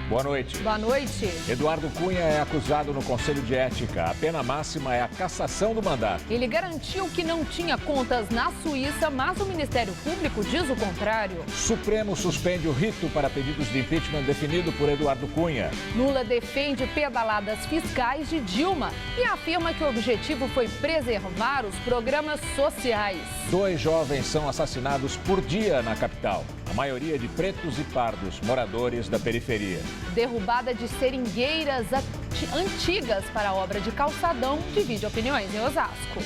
Boa noite. Boa noite. Eduardo Cunha é acusado no Conselho de Ética. A pena máxima é a cassação do mandato. Ele garantiu que não tinha contas na Suíça, mas o Ministério Público diz o contrário. Supremo suspende o rito para pedidos de impeachment definido por Eduardo Cunha. Lula defende pedaladas fiscais de Dilma e afirma que o objetivo foi preservar os programas sociais. 2 jovens são assassinados por dia na capital. A maioria de pretos e pardos, moradores da periferia. Derrubada de seringueiras antigas para a obra de calçadão divide opiniões em Osasco.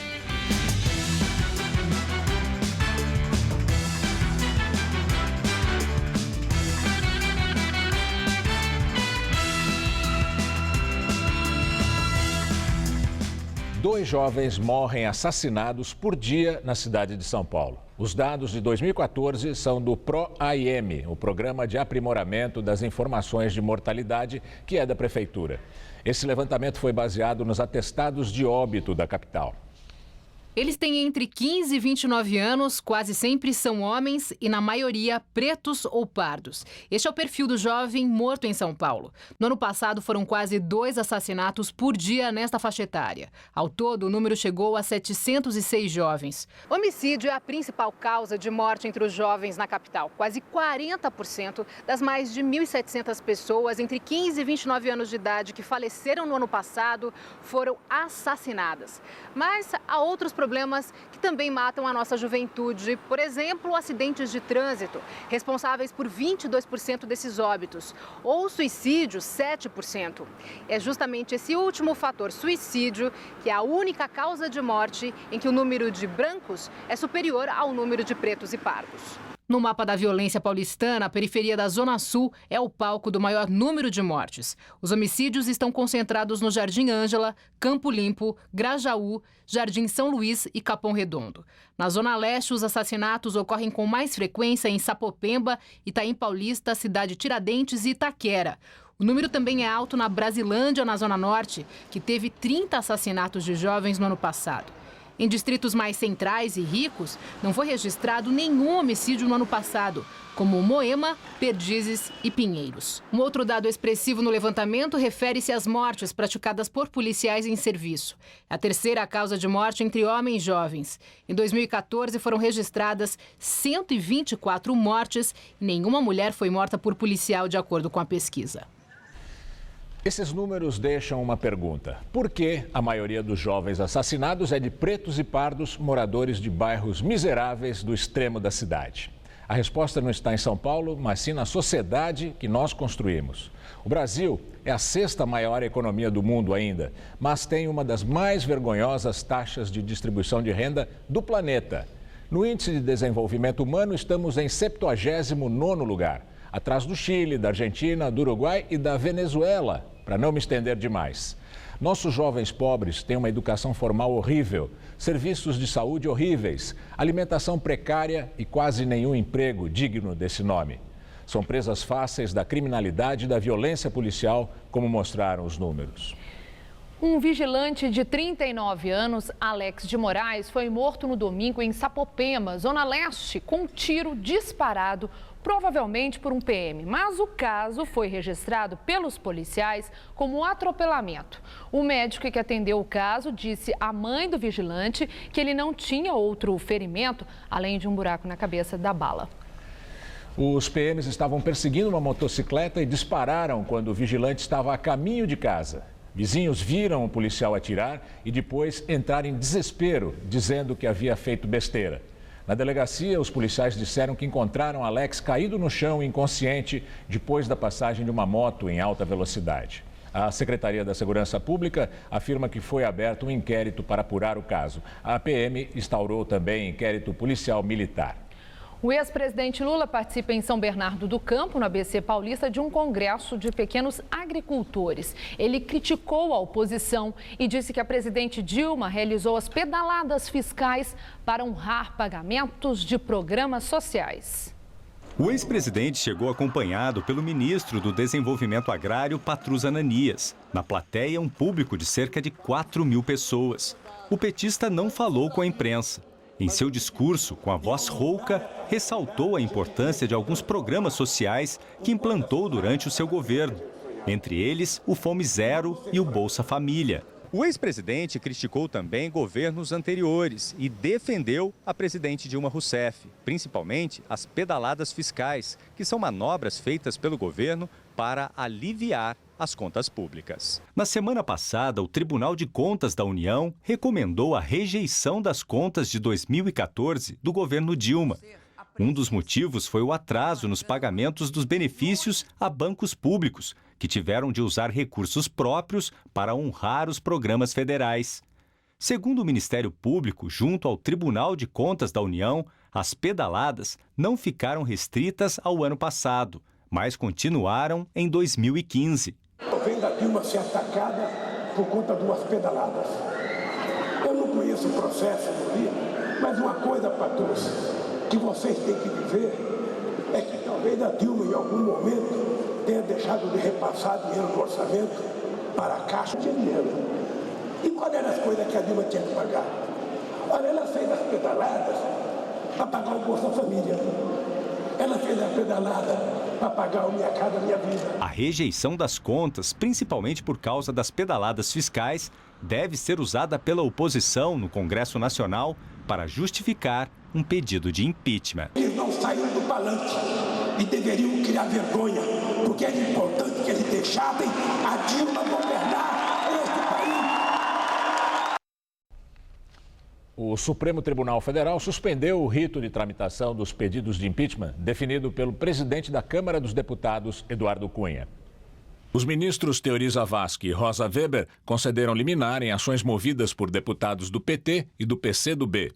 Dois jovens morrem assassinados por dia na cidade de São Paulo. Os dados de 2014 são do PRO-AIM, o Programa de Aprimoramento das Informações de Mortalidade, que é da Prefeitura. Esse levantamento foi baseado nos atestados de óbito da capital. Eles têm entre 15 e 29 anos, quase sempre são homens e, na maioria, pretos ou pardos. Este é o perfil do jovem morto em São Paulo. No ano passado, foram quase 2 assassinatos por dia nesta faixa etária. Ao todo, o número chegou a 706 jovens. Homicídio é a principal causa de morte entre os jovens na capital. Quase 40% das mais de 1.700 pessoas entre 15 e 29 anos de idade que faleceram no ano passado foram assassinadas. Mas há outros problemas que também matam a nossa juventude. Por exemplo, acidentes de trânsito, responsáveis por 22% desses óbitos, ou suicídio, 7%. É justamente esse último fator, suicídio, que é a única causa de morte em que o número de brancos é superior ao número de pretos e pardos. No mapa da violência paulistana, a periferia da Zona Sul é o palco do maior número de mortes. Os homicídios estão concentrados no Jardim Ângela, Campo Limpo, Grajaú, Jardim São Luís e Capão Redondo. Na Zona Leste, os assassinatos ocorrem com mais frequência em Sapopemba, Itaim Paulista, Cidade Tiradentes e Itaquera. O número também é alto na Brasilândia, na Zona Norte, que teve 30 assassinatos de jovens no ano passado. Em distritos mais centrais e ricos, não foi registrado nenhum homicídio no ano passado, como Moema, Perdizes e Pinheiros. Um outro dado expressivo no levantamento refere-se às mortes praticadas por policiais em serviço. É a terceira causa de morte entre homens jovens. Em 2014, foram registradas 124 mortes e nenhuma mulher foi morta por policial, de acordo com a pesquisa. Esses números deixam uma pergunta. Por que a maioria dos jovens assassinados é de pretos e pardos, moradores de bairros miseráveis do extremo da cidade? A resposta não está em São Paulo, mas sim na sociedade que nós construímos. O Brasil é a 6ª maior economia do mundo ainda, mas tem uma das mais vergonhosas taxas de distribuição de renda do planeta. No Índice de Desenvolvimento Humano, estamos em 79º lugar. Atrás do Chile, da Argentina, do Uruguai e da Venezuela, para não me estender demais. Nossos jovens pobres têm uma educação formal horrível, serviços de saúde horríveis, alimentação precária e quase nenhum emprego digno desse nome. São presas fáceis da criminalidade e da violência policial, como mostraram os números. Um vigilante de 39 anos, Alex de Moraes, foi morto no domingo em Sapopemba, Zona Leste, com um tiro disparado, provavelmente por um PM. Mas o caso foi registrado pelos policiais como um atropelamento. O médico que atendeu o caso disse à mãe do vigilante que ele não tinha outro ferimento, além de um buraco na cabeça da bala. Os PMs estavam perseguindo uma motocicleta e dispararam quando o vigilante estava a caminho de casa. Vizinhos viram o policial atirar e depois entrar em desespero, dizendo que havia feito besteira. Na delegacia, os policiais disseram que encontraram Alex caído no chão, inconsciente, depois da passagem de uma moto em alta velocidade. A Secretaria da Segurança Pública afirma que foi aberto um inquérito para apurar o caso. A PM instaurou também inquérito policial militar. O ex-presidente Lula participa em São Bernardo do Campo, no ABC Paulista, de um congresso de pequenos agricultores. Ele criticou a oposição e disse que a presidente Dilma realizou as pedaladas fiscais para honrar pagamentos de programas sociais. O ex-presidente chegou acompanhado pelo ministro do Desenvolvimento Agrário, Patrus Ananias. Na plateia, um público de cerca de 4.000 pessoas. O petista não falou com a imprensa. Em seu discurso, com a voz rouca, ressaltou a importância de alguns programas sociais que implantou durante o seu governo. Entre eles, o Fome Zero e o Bolsa Família. O ex-presidente criticou também governos anteriores e defendeu a presidente Dilma Rousseff, principalmente as pedaladas fiscais, que são manobras feitas pelo governo para aliviar as contas públicas. Na semana passada, o Tribunal de Contas da União recomendou a rejeição das contas de 2014 do governo Dilma. Um dos motivos foi o atraso nos pagamentos dos benefícios a bancos públicos, que tiveram de usar recursos próprios para honrar os programas federais. Segundo o Ministério Público, junto ao Tribunal de Contas da União, as pedaladas não ficaram restritas ao ano passado, mas continuaram em 2015. Estou vendo a Dilma ser atacada por conta de umas pedaladas. Eu não conheço o processo do dia, mas uma coisa, Patrícia, que vocês têm que dizer é que talvez a Dilma, em algum momento, tenha deixado de repassar dinheiro do orçamento para a Caixa de Dinheiro. E quais eram as coisas que a Dilma tinha que pagar? Olha, ela fez as pedaladas para pagar o Bolsa Família. Ela fez a pedalada para pagar o Minha Casa Minha Vida. A rejeição das contas, principalmente por causa das pedaladas fiscais, deve ser usada pela oposição no Congresso Nacional para justificar um pedido de impeachment. Eles não saíram do palanque e deveriam criar vergonha, porque era importante que eles deixassem a Dilma governar este país. O Supremo Tribunal Federal suspendeu o rito de tramitação dos pedidos de impeachment definido pelo presidente da Câmara dos Deputados, Eduardo Cunha. Os ministros Teori Zavascki e Rosa Weber concederam liminar em ações movidas por deputados do PT e do PCdoB.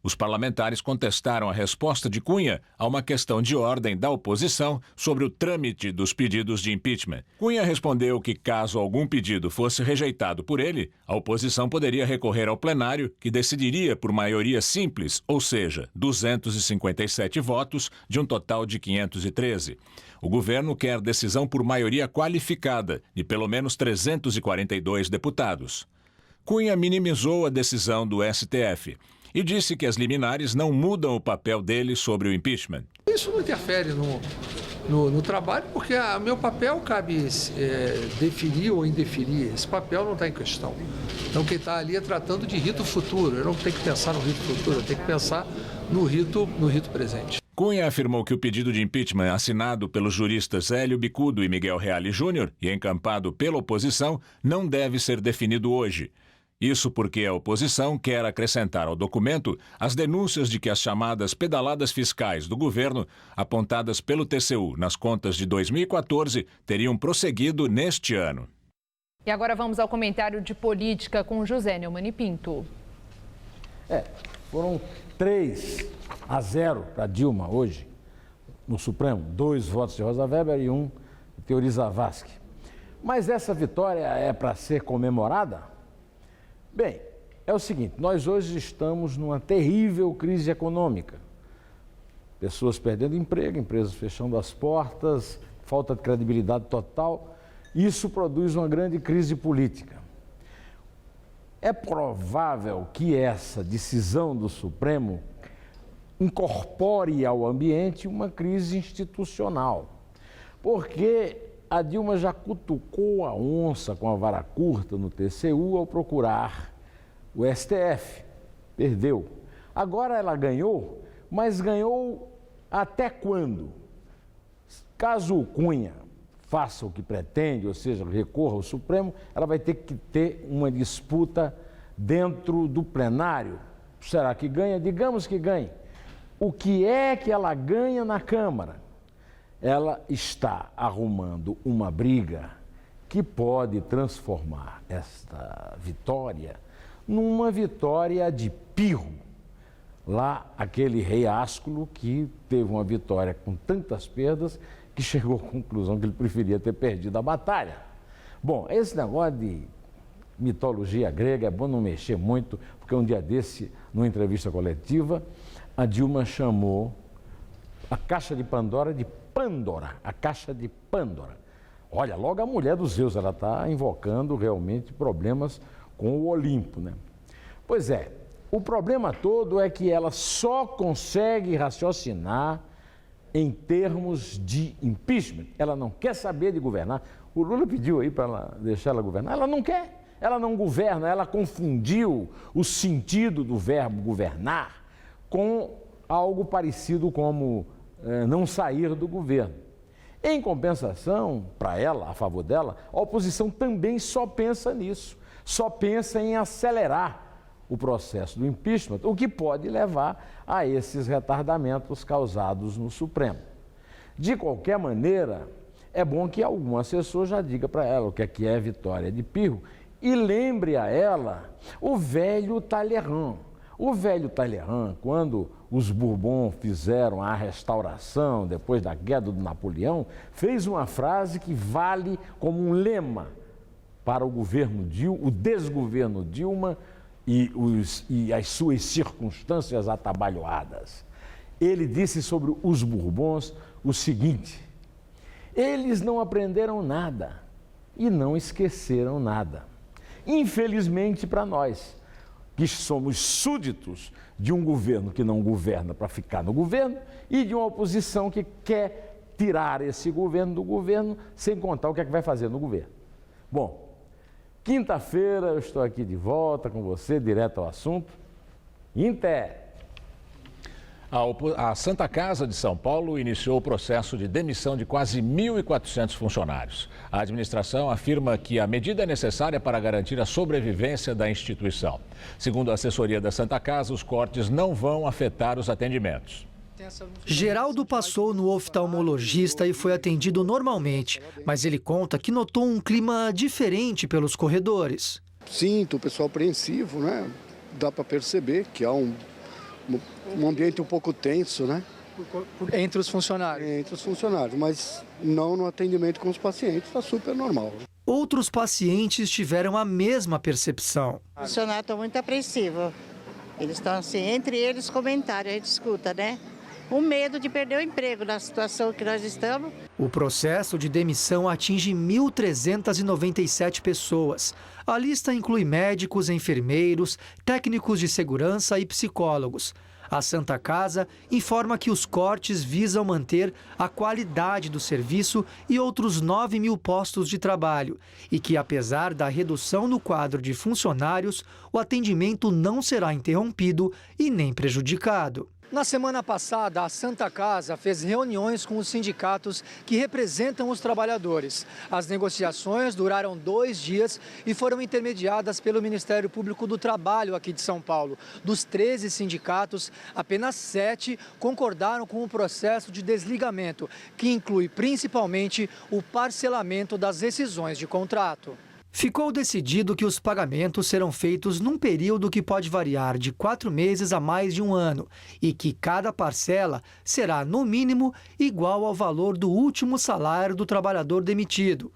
Os parlamentares contestaram a resposta de Cunha a uma questão de ordem da oposição sobre o trâmite dos pedidos de impeachment. Cunha respondeu que, caso algum pedido fosse rejeitado por ele, a oposição poderia recorrer ao plenário, que decidiria por maioria simples, ou seja, 257 votos de um total de 513. O governo quer decisão por maioria qualificada, de pelo menos 342 deputados. Cunha minimizou a decisão do STF e disse que as liminares não mudam o papel dele sobre o impeachment. Isso não interfere no trabalho, porque o meu papel cabe definir ou indefinir. Esse papel não está em questão. Então quem está ali é tratando de rito futuro. Eu não tenho que pensar no rito futuro, eu tenho que pensar no rito presente. Cunha afirmou que o pedido de impeachment assinado pelos juristas Hélio Bicudo e Miguel Reale Júnior e encampado pela oposição não deve ser definido hoje. Isso porque a oposição quer acrescentar ao documento as denúncias de que as chamadas pedaladas fiscais do governo, apontadas pelo TCU nas contas de 2014, teriam prosseguido neste ano. E agora vamos ao comentário de política com José Neumann e Pinto. Foram 3-0 para Dilma hoje, no Supremo. 2 votos de Rosa Weber e 1 de Teori Zavascki. Mas essa vitória é para ser comemorada? Bem, é o seguinte, nós hoje estamos numa terrível crise econômica. Pessoas perdendo emprego, empresas fechando as portas, falta de credibilidade total. Isso produz uma grande crise política. É provável que essa decisão do Supremo incorpore ao ambiente uma crise institucional, porque a Dilma já cutucou a onça com a vara curta no TCU ao procurar o STF. Perdeu. Agora ela ganhou, mas ganhou até quando? Caso o Cunha faça o que pretende, ou seja, recorra ao Supremo, ela vai ter que ter uma disputa dentro do plenário. Será que ganha? Digamos que ganhe. O que é que ela ganha na Câmara? Ela está arrumando uma briga que pode transformar esta vitória numa vitória de pirro. Lá, aquele rei Ásculo que teve uma vitória com tantas perdas que chegou à conclusão que ele preferia ter perdido a batalha. Bom, esse negócio de mitologia grega é bom não mexer muito, porque um dia desse, numa entrevista coletiva, a Dilma chamou a caixa de Pandora de Pândora, a caixa de Pândora. Olha, logo a mulher dos Zeus, ela está invocando realmente problemas com o Olimpo, né? Pois é, O problema todo é que ela só consegue raciocinar em termos de impeachment. Ela não quer saber de governar. O Lula pediu aí para ela deixar ela governar. Ela não quer. Ela não governa. Ela confundiu o sentido do verbo governar com algo parecido como não sair do governo. Em compensação, para ela, a favor dela, a oposição também só pensa nisso. Só pensa em acelerar o processo do impeachment, o que pode levar a esses retardamentos causados no Supremo. De qualquer maneira, é bom que algum assessor já diga para ela o que é vitória de Pirro e lembre a ela o velho Talleyrand. O velho Talleyrand, quando os Bourbons fizeram a restauração depois da queda do Napoleão, fez uma frase que vale como um lema para o desgoverno Dilma e as suas circunstâncias atabalhoadas. Ele disse sobre os Bourbons o seguinte: eles não aprenderam nada e não esqueceram nada. Infelizmente para nós, que somos súditos de um governo que não governa para ficar no governo e de uma oposição que quer tirar esse governo do governo sem contar o que é que vai fazer no governo. Bom, quinta-feira eu estou aqui de volta com você, direto ao assunto. Inter. A Santa Casa de São Paulo iniciou o processo de demissão de quase 1.400 funcionários. A administração afirma que a medida é necessária para garantir a sobrevivência da instituição. Segundo a assessoria da Santa Casa, os cortes não vão afetar os atendimentos. Geraldo passou no oftalmologista e foi atendido normalmente, mas ele conta que notou um clima diferente pelos corredores. Sinto o pessoal apreensivo, né? Dá para perceber que há um ambiente um pouco tenso, né? Entre os funcionários? Entre os funcionários, mas não no atendimento com os pacientes, está super normal. Outros pacientes tiveram a mesma percepção. Os funcionários estão muito apreensivos. Eles estão assim, entre eles comentários, a gente escuta, né? O medo de perder o emprego na situação que nós estamos. O processo de demissão atinge 1.397 pessoas. A lista inclui médicos, enfermeiros, técnicos de segurança e psicólogos. A Santa Casa informa que os cortes visam manter a qualidade do serviço e outros 9.000 postos de trabalho e que, apesar da redução no quadro de funcionários, o atendimento não será interrompido e nem prejudicado. Na semana passada, a Santa Casa fez reuniões com os sindicatos que representam os trabalhadores. As negociações duraram 2 dias e foram intermediadas pelo Ministério Público do Trabalho aqui de São Paulo. Dos 13 sindicatos, apenas 7 concordaram com o processo de desligamento, que inclui principalmente o parcelamento das rescisões de contrato. Ficou decidido que os pagamentos serão feitos num período que pode variar de 4 meses a mais de 1 ano e que cada parcela será, no mínimo, igual ao valor do último salário do trabalhador demitido.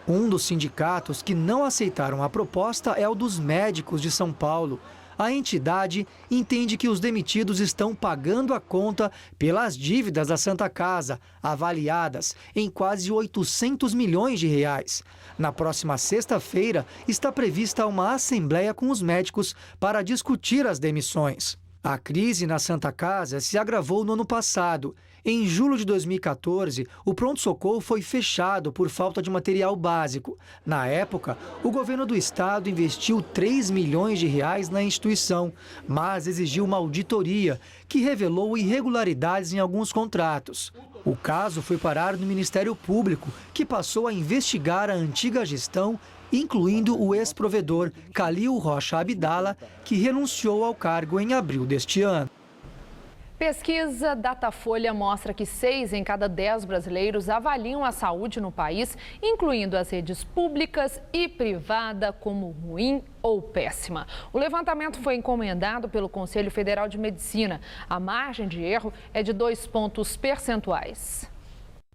Um dos sindicatos que não aceitaram a proposta é o dos médicos de São Paulo. A entidade entende que os demitidos estão pagando a conta pelas dívidas da Santa Casa, avaliadas em quase 800 milhões de reais. Na próxima sexta-feira, está prevista uma assembleia com os médicos para discutir as demissões. A crise na Santa Casa se agravou no ano passado. Em julho de 2014, o pronto-socorro foi fechado por falta de material básico. Na época, o governo do estado investiu 3 milhões de reais na instituição, mas exigiu uma auditoria que revelou irregularidades em alguns contratos. O caso foi parar no Ministério Público, que passou a investigar a antiga gestão, incluindo o ex-provedor Calil Rocha Abdala, que renunciou ao cargo em abril deste ano. Pesquisa Datafolha mostra que 6 em cada 10 brasileiros avaliam a saúde no país, incluindo as redes públicas e privada, como ruim ou péssima. O levantamento foi encomendado pelo Conselho Federal de Medicina. A margem de erro é de 2 pontos percentuais.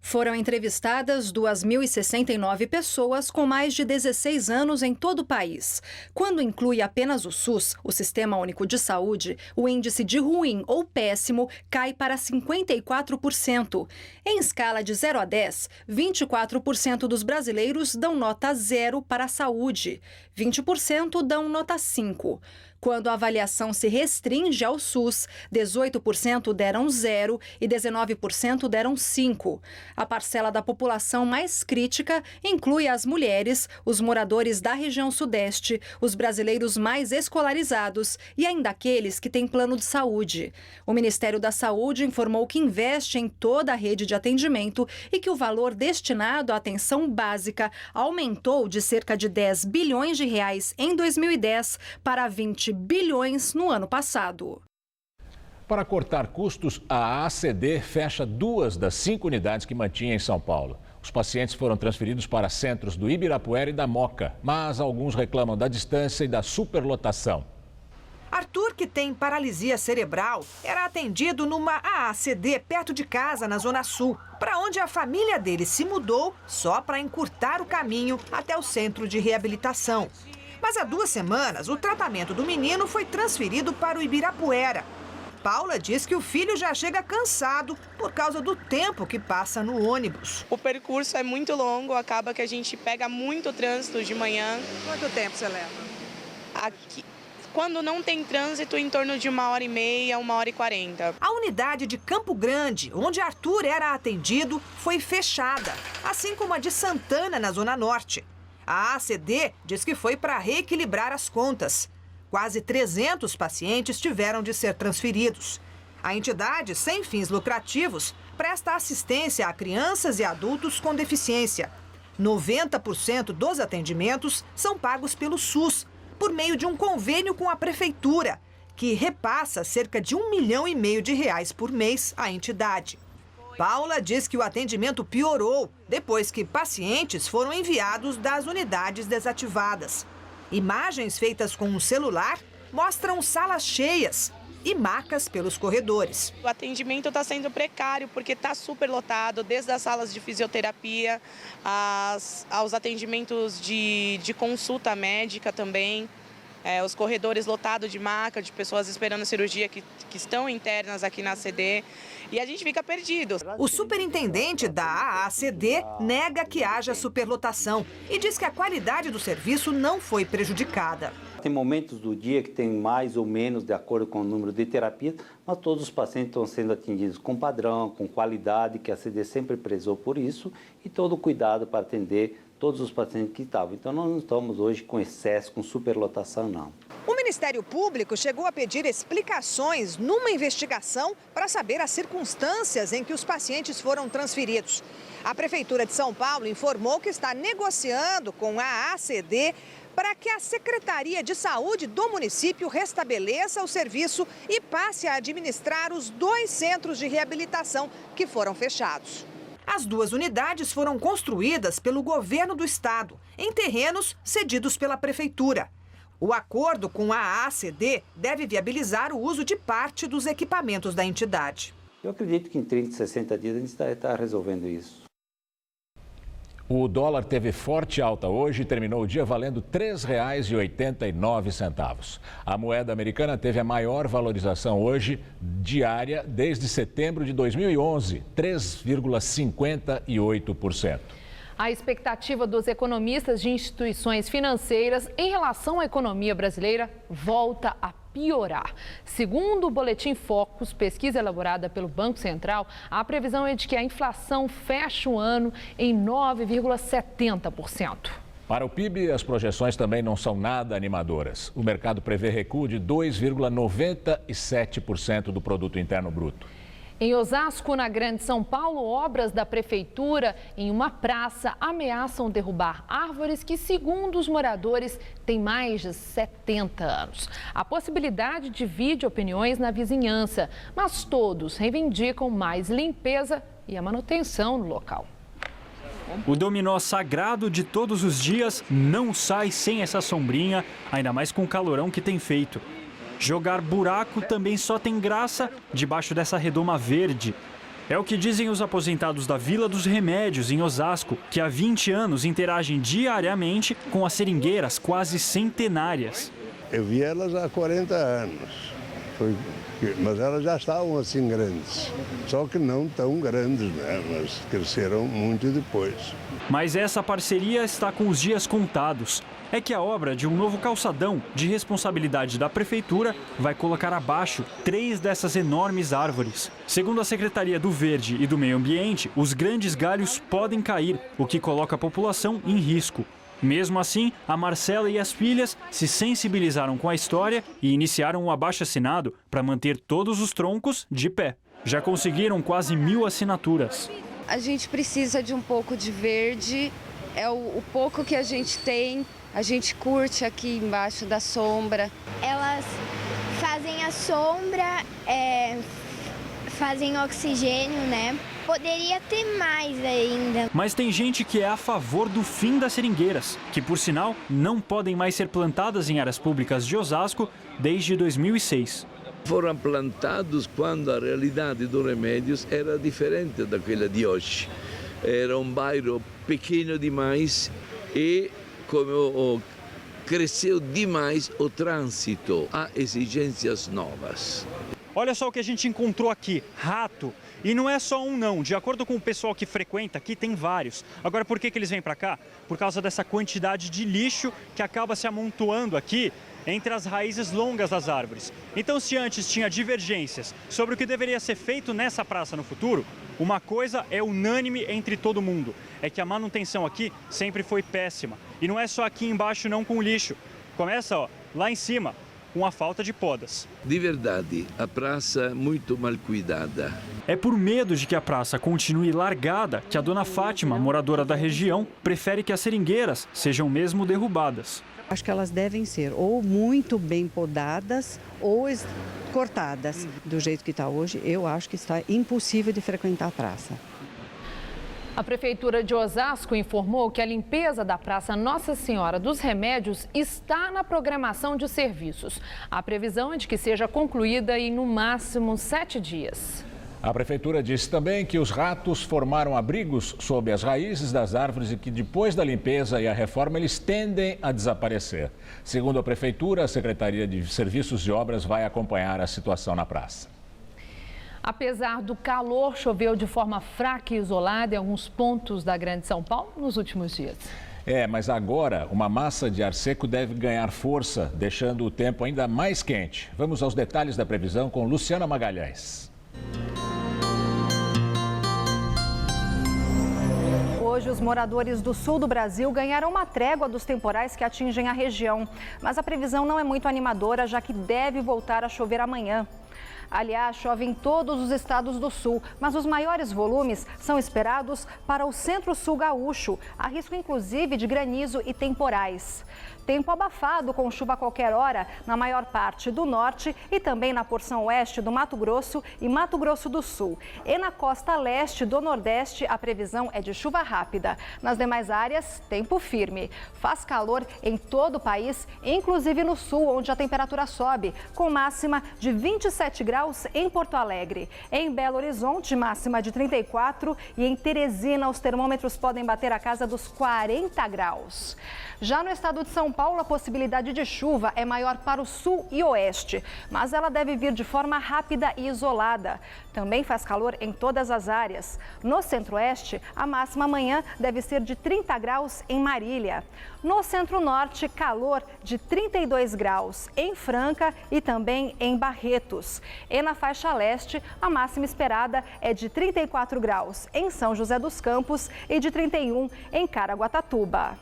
Foram entrevistadas 2.069 pessoas com mais de 16 anos em todo o país. Quando inclui apenas o SUS, o Sistema Único de Saúde, o índice de ruim ou péssimo cai para 54%. Em escala de 0 a 10, 24% dos brasileiros dão nota 0 para a saúde, 20% dão nota 5. Quando a avaliação se restringe ao SUS, 18% deram 0 e 19% deram 5. A parcela da população mais crítica inclui as mulheres, os moradores da região sudeste, os brasileiros mais escolarizados e ainda aqueles que têm plano de saúde. O Ministério da Saúde informou que investe em toda a rede de atendimento e que o valor destinado à atenção básica aumentou de cerca de 10 bilhões de reais em 2010 para 20 bilhões no ano passado. Para cortar custos, a ACD fecha 2 das 5 unidades que mantinha em São Paulo. Os pacientes foram transferidos para centros do Ibirapuera e da Moca, mas alguns reclamam da distância e da superlotação. Arthur, que tem paralisia cerebral, era atendido numa AACD perto de casa, na Zona Sul, para onde a família dele se mudou só para encurtar o caminho até o centro de reabilitação. Mas há 2 semanas, o tratamento do menino foi transferido para o Ibirapuera. Paula diz que o filho já chega cansado por causa do tempo que passa no ônibus. O percurso é muito longo, acaba que a gente pega muito trânsito de manhã. Quanto tempo você leva? Aqui, quando não tem trânsito, em torno de 1h30, 1h40. A unidade de Campo Grande, onde Arthur era atendido, foi fechada, assim como a de Santana, na Zona Norte. A ACD diz que foi para reequilibrar as contas. Quase 300 pacientes tiveram de ser transferidos. A entidade, sem fins lucrativos, presta assistência a crianças e adultos com deficiência. 90% dos atendimentos são pagos pelo SUS, por meio de um convênio com a prefeitura, que repassa cerca de R$1,5 milhão de reais por mês à entidade. Paula diz que o atendimento piorou depois que pacientes foram enviados das unidades desativadas. Imagens feitas com um celular mostram salas cheias e macas pelos corredores. O atendimento está sendo precário porque está super lotado, desde as salas de fisioterapia aos atendimentos de consulta médica também. Os corredores lotados de maca, de pessoas esperando cirurgia que estão internas aqui na ACD. E a gente fica perdido. O superintendente da AACD nega que haja superlotação e diz que a qualidade do serviço não foi prejudicada. Tem momentos do dia que tem mais ou menos de acordo com o número de terapias, mas todos os pacientes estão sendo atendidos com padrão, com qualidade, que a ACD sempre prezou por isso, e todo o cuidado para atender todos os pacientes que estavam. Então nós não estamos hoje com excesso, com superlotação, não. O Ministério Público chegou a pedir explicações numa investigação para saber as circunstâncias em que os pacientes foram transferidos. A Prefeitura de São Paulo informou que está negociando com a ACD para que a Secretaria de Saúde do município restabeleça o serviço e passe a administrar os 2 centros de reabilitação que foram fechados. As 2 unidades foram construídas pelo governo do estado, em terrenos cedidos pela prefeitura. O acordo com a ACD deve viabilizar o uso de parte dos equipamentos da entidade. Eu acredito que em 30, 60 dias a gente está resolvendo isso. O dólar teve forte alta hoje e terminou o dia valendo R$ 3,89. A moeda americana teve a maior valorização hoje diária desde setembro de 2011, 3,58%. A expectativa dos economistas de instituições financeiras em relação à economia brasileira volta a piorar. Segundo o Boletim Focus, pesquisa elaborada pelo Banco Central, a previsão é de que a inflação feche o ano em 9,70%. Para o PIB, as projeções também não são nada animadoras. O mercado prevê recuo de 2,97% do Produto Interno Bruto. Em Osasco, na Grande São Paulo, obras da prefeitura em uma praça ameaçam derrubar árvores que, segundo os moradores, têm mais de 70 anos. A possibilidade divide opiniões na vizinhança, mas todos reivindicam mais limpeza e a manutenção no local. O dominó sagrado de todos os dias não sai sem essa sombrinha, ainda mais com o calorão que tem feito. Jogar buraco também só tem graça debaixo dessa redoma verde. É o que dizem os aposentados da Vila dos Remédios, em Osasco, que há 20 anos interagem diariamente com as seringueiras quase centenárias. Eu vi elas há 40 anos, mas elas já estavam assim grandes, só que não tão grandes, né? Mas cresceram muito depois. Mas essa parceria está com os dias contados. é que a obra de um novo calçadão de responsabilidade da prefeitura vai colocar abaixo 3 dessas enormes árvores. Segundo a Secretaria do Verde e do Meio Ambiente, os grandes galhos podem cair, o que coloca a população em risco. Mesmo assim, a Marcela e as filhas se sensibilizaram com a história e iniciaram um abaixo-assinado para manter todos os troncos de pé. Já conseguiram quase 1000 assinaturas. A gente precisa de um pouco de verde, é o pouco que a gente tem, a gente curte aqui embaixo da sombra. Elas fazem a sombra, fazem oxigênio, né? Poderia ter mais ainda. Mas tem gente que é a favor do fim das seringueiras, que, por sinal, não podem mais ser plantadas em áreas públicas de Osasco desde 2006. Foram plantados quando a realidade dos remédios era diferente daquela de hoje. Era um bairro pequeno demais e como cresceu demais o trânsito, há exigências novas. Olha só o que a gente encontrou aqui, rato. E não é só um não, de acordo com o pessoal que frequenta aqui, tem vários. Agora, por que eles vêm para cá? Por causa dessa quantidade de lixo que acaba se amontoando aqui entre as raízes longas das árvores. Então, se antes tinha divergências sobre o que deveria ser feito nessa praça no futuro, uma coisa é unânime entre todo mundo, é que a manutenção aqui sempre foi péssima. E não é só aqui embaixo não com o lixo. Começa, ó, lá em cima, com a falta de podas. De verdade, a praça é muito mal cuidada. É por medo de que a praça continue largada que a dona Fátima, moradora da região, prefere que as seringueiras sejam mesmo derrubadas. Acho que elas devem ser ou muito bem podadas ou cortadas. Do jeito que está hoje, eu acho que está impossível de frequentar a praça. A Prefeitura de Osasco informou que a limpeza da Praça Nossa Senhora dos Remédios está na programação de serviços. A previsão é de que seja concluída em, no máximo, 7 dias. A Prefeitura disse também que os ratos formaram abrigos sob as raízes das árvores e que depois da limpeza e a reforma eles tendem a desaparecer. Segundo a Prefeitura, a Secretaria de Serviços e Obras vai acompanhar a situação na praça. Apesar do calor, choveu de forma fraca e isolada em alguns pontos da Grande São Paulo nos últimos dias. Mas agora uma massa de ar seco deve ganhar força, deixando o tempo ainda mais quente. Vamos aos detalhes da previsão com Luciana Magalhães. Hoje, os moradores do sul do Brasil ganharam uma trégua dos temporais que atingem a região. Mas a previsão não é muito animadora, já que deve voltar a chover amanhã. Aliás, chove em todos os estados do sul, mas os maiores volumes são esperados para o centro-sul gaúcho. Há risco, inclusive, de granizo e temporais. Tempo abafado com chuva a qualquer hora na maior parte do norte e também na porção oeste do Mato Grosso e Mato Grosso do Sul. E na costa leste do Nordeste, a previsão é de chuva rápida. Nas demais áreas, tempo firme. Faz calor em todo o país, inclusive no sul, onde a temperatura sobe, com máxima de 27 graus em Porto Alegre. Em Belo Horizonte, máxima de 34 e em Teresina, os termômetros podem bater a casa dos 40 graus. Já no estado de São Paulo, a possibilidade de chuva é maior para o sul e oeste, mas ela deve vir de forma rápida e isolada. Também faz calor em todas as áreas. No centro-oeste, a máxima amanhã deve ser de 30 graus em Marília. No centro-norte, calor de 32 graus em Franca e também em Barretos. E na faixa leste, a máxima esperada é de 34 graus em São José dos Campos e de 31 em Caraguatatuba.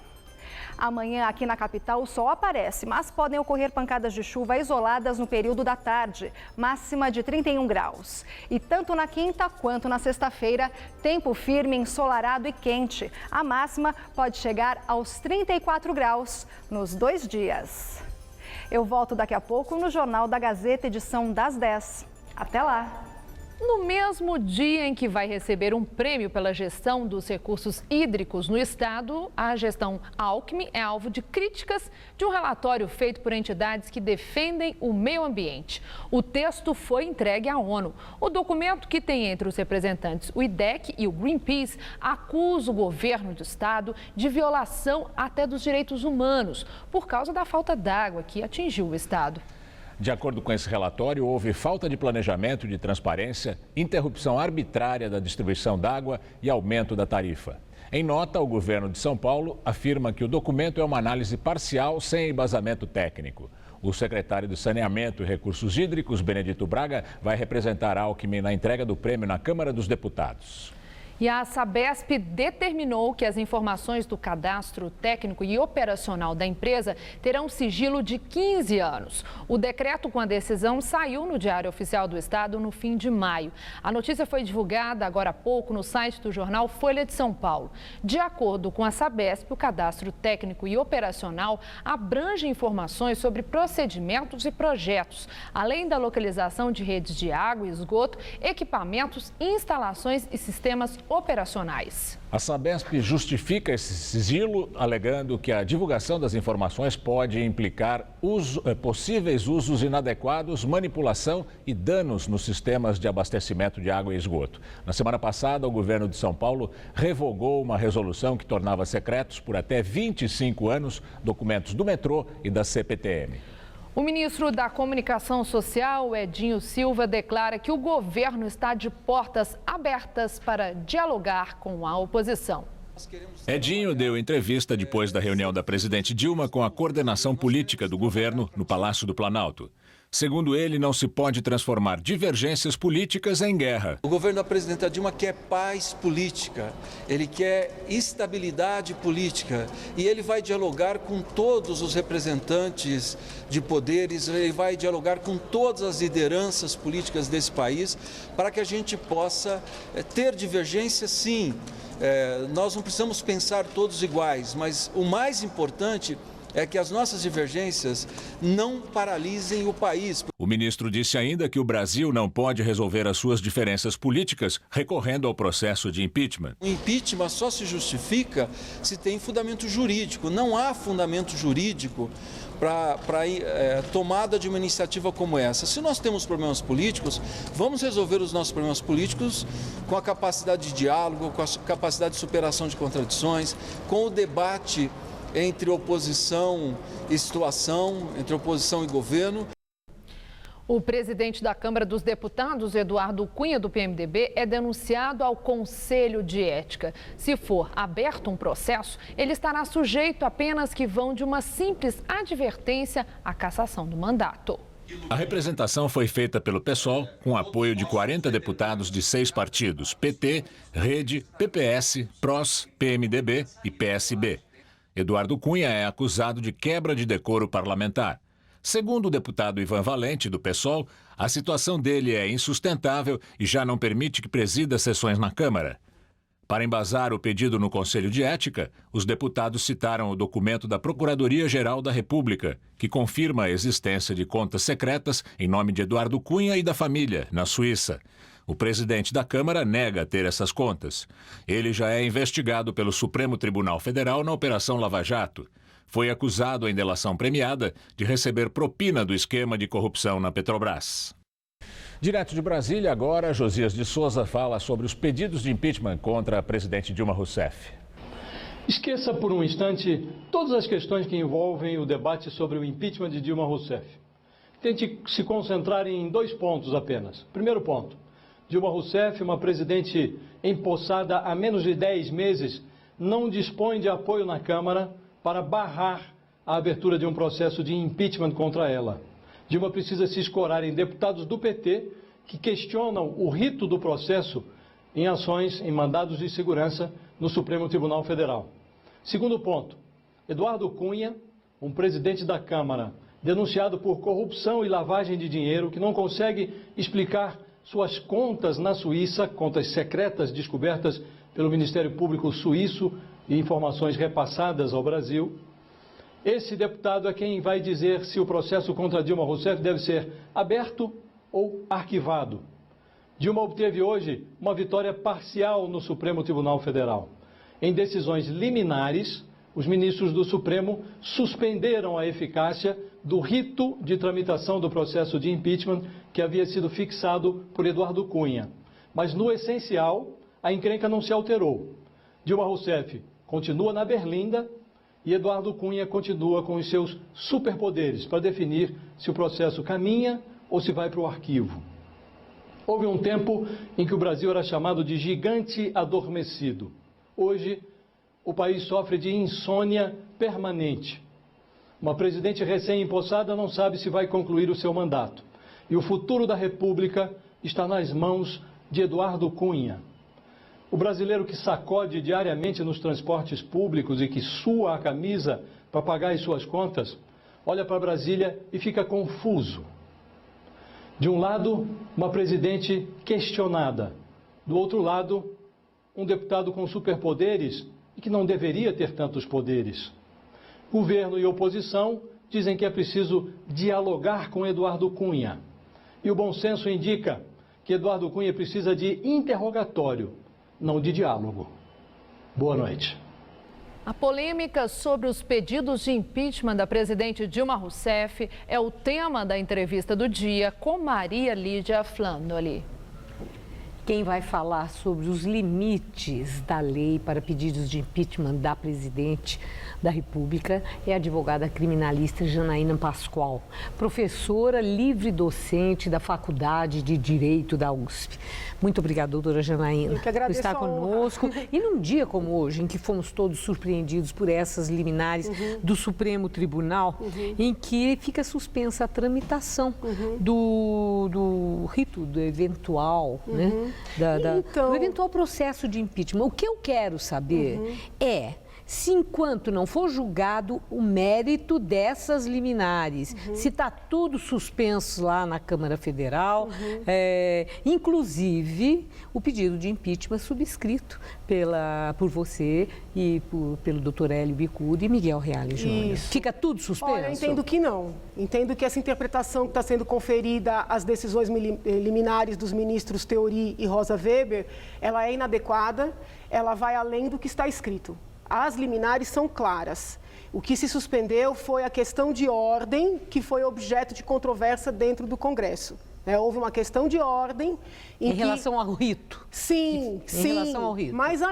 Amanhã, aqui na capital, o sol aparece, mas podem ocorrer pancadas de chuva isoladas no período da tarde, máxima de 31 graus. E tanto na quinta quanto na sexta-feira, tempo firme, ensolarado e quente. A máxima pode chegar aos 34 graus nos 2 dias. Eu volto daqui a pouco no Jornal da Gazeta, edição das 10. Até lá! No mesmo dia em que vai receber um prêmio pela gestão dos recursos hídricos no estado, a gestão Alckmin é alvo de críticas de um relatório feito por entidades que defendem o meio ambiente. O texto foi entregue à ONU. O documento, que tem entre os representantes o IDEC e o Greenpeace, acusa o governo do estado de violação até dos direitos humanos por causa da falta d'água que atingiu o estado. De acordo com esse relatório, houve falta de planejamento e de transparência, interrupção arbitrária da distribuição d'água e aumento da tarifa. Em nota, o governo de São Paulo afirma que o documento é uma análise parcial sem embasamento técnico. O secretário de Saneamento e Recursos Hídricos, Benedito Braga, vai representar a Alckmin na entrega do prêmio na Câmara dos Deputados. E a Sabesp determinou que as informações do cadastro técnico e operacional da empresa terão sigilo de 15 anos. O decreto com a decisão saiu no Diário Oficial do Estado no fim de maio. A notícia foi divulgada agora há pouco no site do jornal Folha de São Paulo. De acordo com a Sabesp, o cadastro técnico e operacional abrange informações sobre procedimentos e projetos, além da localização de redes de água e esgoto, equipamentos, instalações e sistemas operacionais. A Sabesp justifica esse sigilo, alegando que a divulgação das informações pode implicar possíveis usos inadequados, manipulação e danos nos sistemas de abastecimento de água e esgoto. Na semana passada, o governo de São Paulo revogou uma resolução que tornava secretos por até 25 anos documentos do metrô e da CPTM. O ministro da Comunicação Social, Edinho Silva, declara que o governo está de portas abertas para dialogar com a oposição. Edinho deu entrevista depois da reunião da presidente Dilma com a coordenação política do governo no Palácio do Planalto. Segundo ele, não se pode transformar divergências políticas em guerra. O governo da presidenta Dilma quer paz política, ele quer estabilidade política e ele vai dialogar com todos os representantes de poderes, ele vai dialogar com todas as lideranças políticas desse país para que a gente possa ter divergência, sim. Nós não precisamos pensar todos iguais, mas o mais importante é que as nossas divergências não paralisem o país. O ministro disse ainda que o Brasil não pode resolver as suas diferenças políticas recorrendo ao processo de impeachment. O impeachment só se justifica se tem fundamento jurídico. Não há fundamento jurídico para tomada de uma iniciativa como essa. Se nós temos problemas políticos, vamos resolver os nossos problemas políticos com a capacidade de diálogo, com a capacidade de superação de contradições, com o debate entre oposição e situação, entre oposição e governo. O presidente da Câmara dos Deputados, Eduardo Cunha, do PMDB, é denunciado ao Conselho de Ética. Se for aberto um processo, ele estará sujeito a penas que vão de uma simples advertência à cassação do mandato. A representação foi feita pelo PSOL, com apoio de 40 deputados de 6 partidos: PT, Rede, PPS, PROS, PMDB e PSB. Eduardo Cunha é acusado de quebra de decoro parlamentar. Segundo o deputado Ivan Valente, do PSOL, a situação dele é insustentável e já não permite que presida sessões na Câmara. Para embasar o pedido no Conselho de Ética, os deputados citaram o documento da Procuradoria-Geral da República, que confirma a existência de contas secretas em nome de Eduardo Cunha e da família, na Suíça. O presidente da Câmara nega ter essas contas. Ele já é investigado pelo Supremo Tribunal Federal na Operação Lava Jato. Foi acusado em delação premiada de receber propina do esquema de corrupção na Petrobras. Direto de Brasília, agora, Josias de Souza fala sobre os pedidos de impeachment contra a presidente Dilma Rousseff. Esqueça por um instante todas as questões que envolvem o debate sobre o impeachment de Dilma Rousseff. Tente se concentrar em 2 pontos apenas. Primeiro ponto: Dilma Rousseff, uma presidente empossada há menos de 10 meses, não dispõe de apoio na Câmara para barrar a abertura de um processo de impeachment contra ela. Dilma precisa se escorar em deputados do PT que questionam o rito do processo em ações, em mandados de segurança no Supremo Tribunal Federal. Segundo ponto: Eduardo Cunha, um presidente da Câmara denunciado por corrupção e lavagem de dinheiro, que não consegue explicar suas contas na Suíça, contas secretas descobertas pelo Ministério Público suíço e informações repassadas ao Brasil. Esse deputado é quem vai dizer se o processo contra Dilma Rousseff deve ser aberto ou arquivado. Dilma obteve hoje uma vitória parcial no Supremo Tribunal Federal. Em decisões liminares, os ministros do Supremo suspenderam a eficácia do rito de tramitação do processo de impeachment que havia sido fixado por Eduardo Cunha. Mas, no essencial, a encrenca não se alterou. Dilma Rousseff continua na berlinda e Eduardo Cunha continua com os seus superpoderes para definir se o processo caminha ou se vai para o arquivo. Houve um tempo em que o Brasil era chamado de gigante adormecido. Hoje, o país sofre de insônia permanente. Uma presidente recém-empossada não sabe se vai concluir o seu mandato. E o futuro da República está nas mãos de Eduardo Cunha. O brasileiro que sacode diariamente nos transportes públicos e que sua a camisa para pagar as suas contas, olha para Brasília e fica confuso. De um lado, uma presidente questionada. Do outro lado, um deputado com superpoderes e que não deveria ter tantos poderes. Governo e oposição dizem que é preciso dialogar com Eduardo Cunha. E o bom senso indica que Eduardo Cunha precisa de interrogatório, não de diálogo. Boa noite. A polêmica sobre os pedidos de impeachment da presidente Dilma Rousseff é o tema da entrevista do dia com Maria Lídia Flandoli. Quem vai falar sobre os limites da lei para pedidos de impeachment da presidente da República é a advogada criminalista Janaína Pascoal, professora livre-docente da Faculdade de Direito da USP. Muito obrigada, doutora Janaína, por estar conosco. E num dia como hoje, em que fomos todos surpreendidos por essas liminares do Supremo Tribunal, em que fica suspensa a tramitação do rito do eventual, né? Do eventual processo de impeachment. O que eu quero saber é se, enquanto não for julgado o mérito dessas liminares, se está tudo suspenso lá na Câmara Federal, inclusive o pedido de impeachment subscrito por você e pelo doutor Hélio Bicudo e Miguel Reale Júnior. Fica tudo suspenso? Olha, eu entendo que não. Entendo que essa interpretação que está sendo conferida às decisões liminares dos ministros Theory e Rosa Weber, ela é inadequada, ela vai além do que está escrito. As liminares são claras. O que se suspendeu foi a questão de ordem, que foi objeto de controvérsia dentro do Congresso. Houve uma questão de ordem... Em relação ao rito? Sim, sim. Em relação ao rito. Mas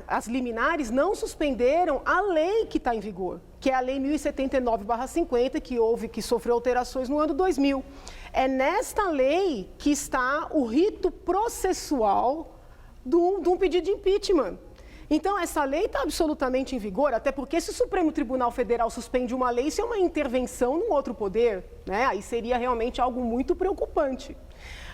as liminares não suspenderam a lei que está em vigor, que é a Lei 1079/50, que sofreu alterações no ano 2000. É nesta lei que está o rito processual de um pedido de impeachment. Então, essa lei está absolutamente em vigor, até porque se o Supremo Tribunal Federal suspende uma lei, isso é uma intervenção num outro poder, né? Aí seria realmente algo muito preocupante.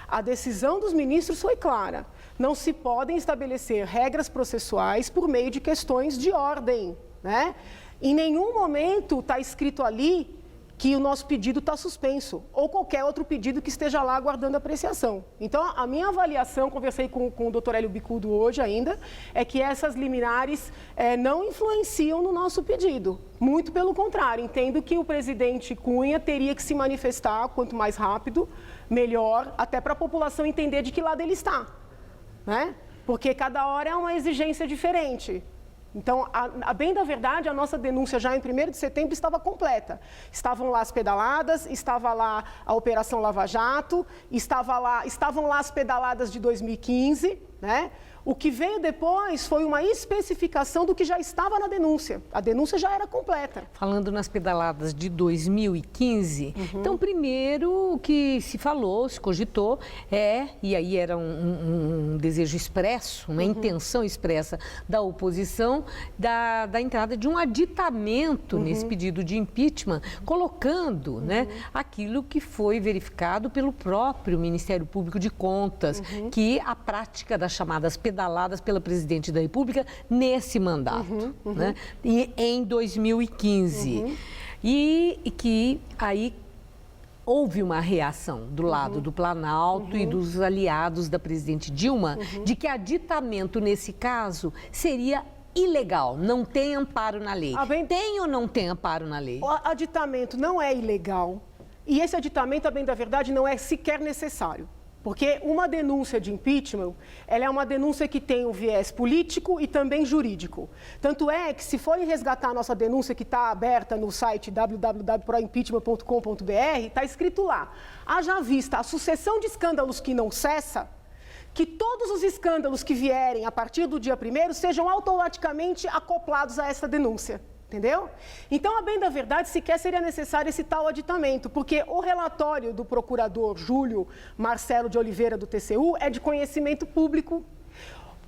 A decisão dos ministros foi clara. Não se podem estabelecer regras processuais por meio de questões de ordem, né? Em nenhum momento está escrito ali que o nosso pedido está suspenso, ou qualquer outro pedido que esteja lá aguardando apreciação. Então, a minha avaliação, conversei com o doutor Hélio Bicudo hoje ainda, é que essas liminares não influenciam no nosso pedido. Muito pelo contrário, entendo que o presidente Cunha teria que se manifestar, quanto mais rápido, melhor, até para a população entender de que lado ele está, né? Porque cada hora é uma exigência diferente. Então, a bem da verdade, a nossa denúncia já em 1º de setembro estava completa. Estavam lá as pedaladas, estava lá a Operação Lava Jato, estavam lá as pedaladas de 2015, né? O que veio depois foi uma especificação do que já estava na denúncia. A denúncia já era completa. Falando nas pedaladas de 2015, então, primeiro o que se falou, se cogitou, e aí era um desejo expresso, uma intenção expressa da oposição, da entrada de um aditamento nesse pedido de impeachment, colocando né, aquilo que foi verificado pelo próprio Ministério Público de Contas, que a prática das chamadas pedaladas pela Presidente da República nesse mandato, né? E em 2015. E que aí houve uma reação do lado do Planalto e dos aliados da presidente Dilma de que aditamento, nesse caso, seria ilegal, não tem amparo na lei. Tem ou não tem amparo na lei? O aditamento não é ilegal e esse aditamento, a bem da verdade, não é sequer necessário. Porque uma denúncia de impeachment, ela é uma denúncia que tem um viés político e também jurídico. Tanto é que, se forem resgatar a nossa denúncia, que está aberta no site www.proimpeachment.com.br, está escrito lá: haja vista a sucessão de escândalos que não cessa, que todos os escândalos que vierem a partir do dia 1º sejam automaticamente acoplados a essa denúncia. Entendeu? Então, a bem da verdade, sequer seria necessário esse tal aditamento, porque o relatório do procurador Júlio Marcelo de Oliveira, do TCU, é de conhecimento público.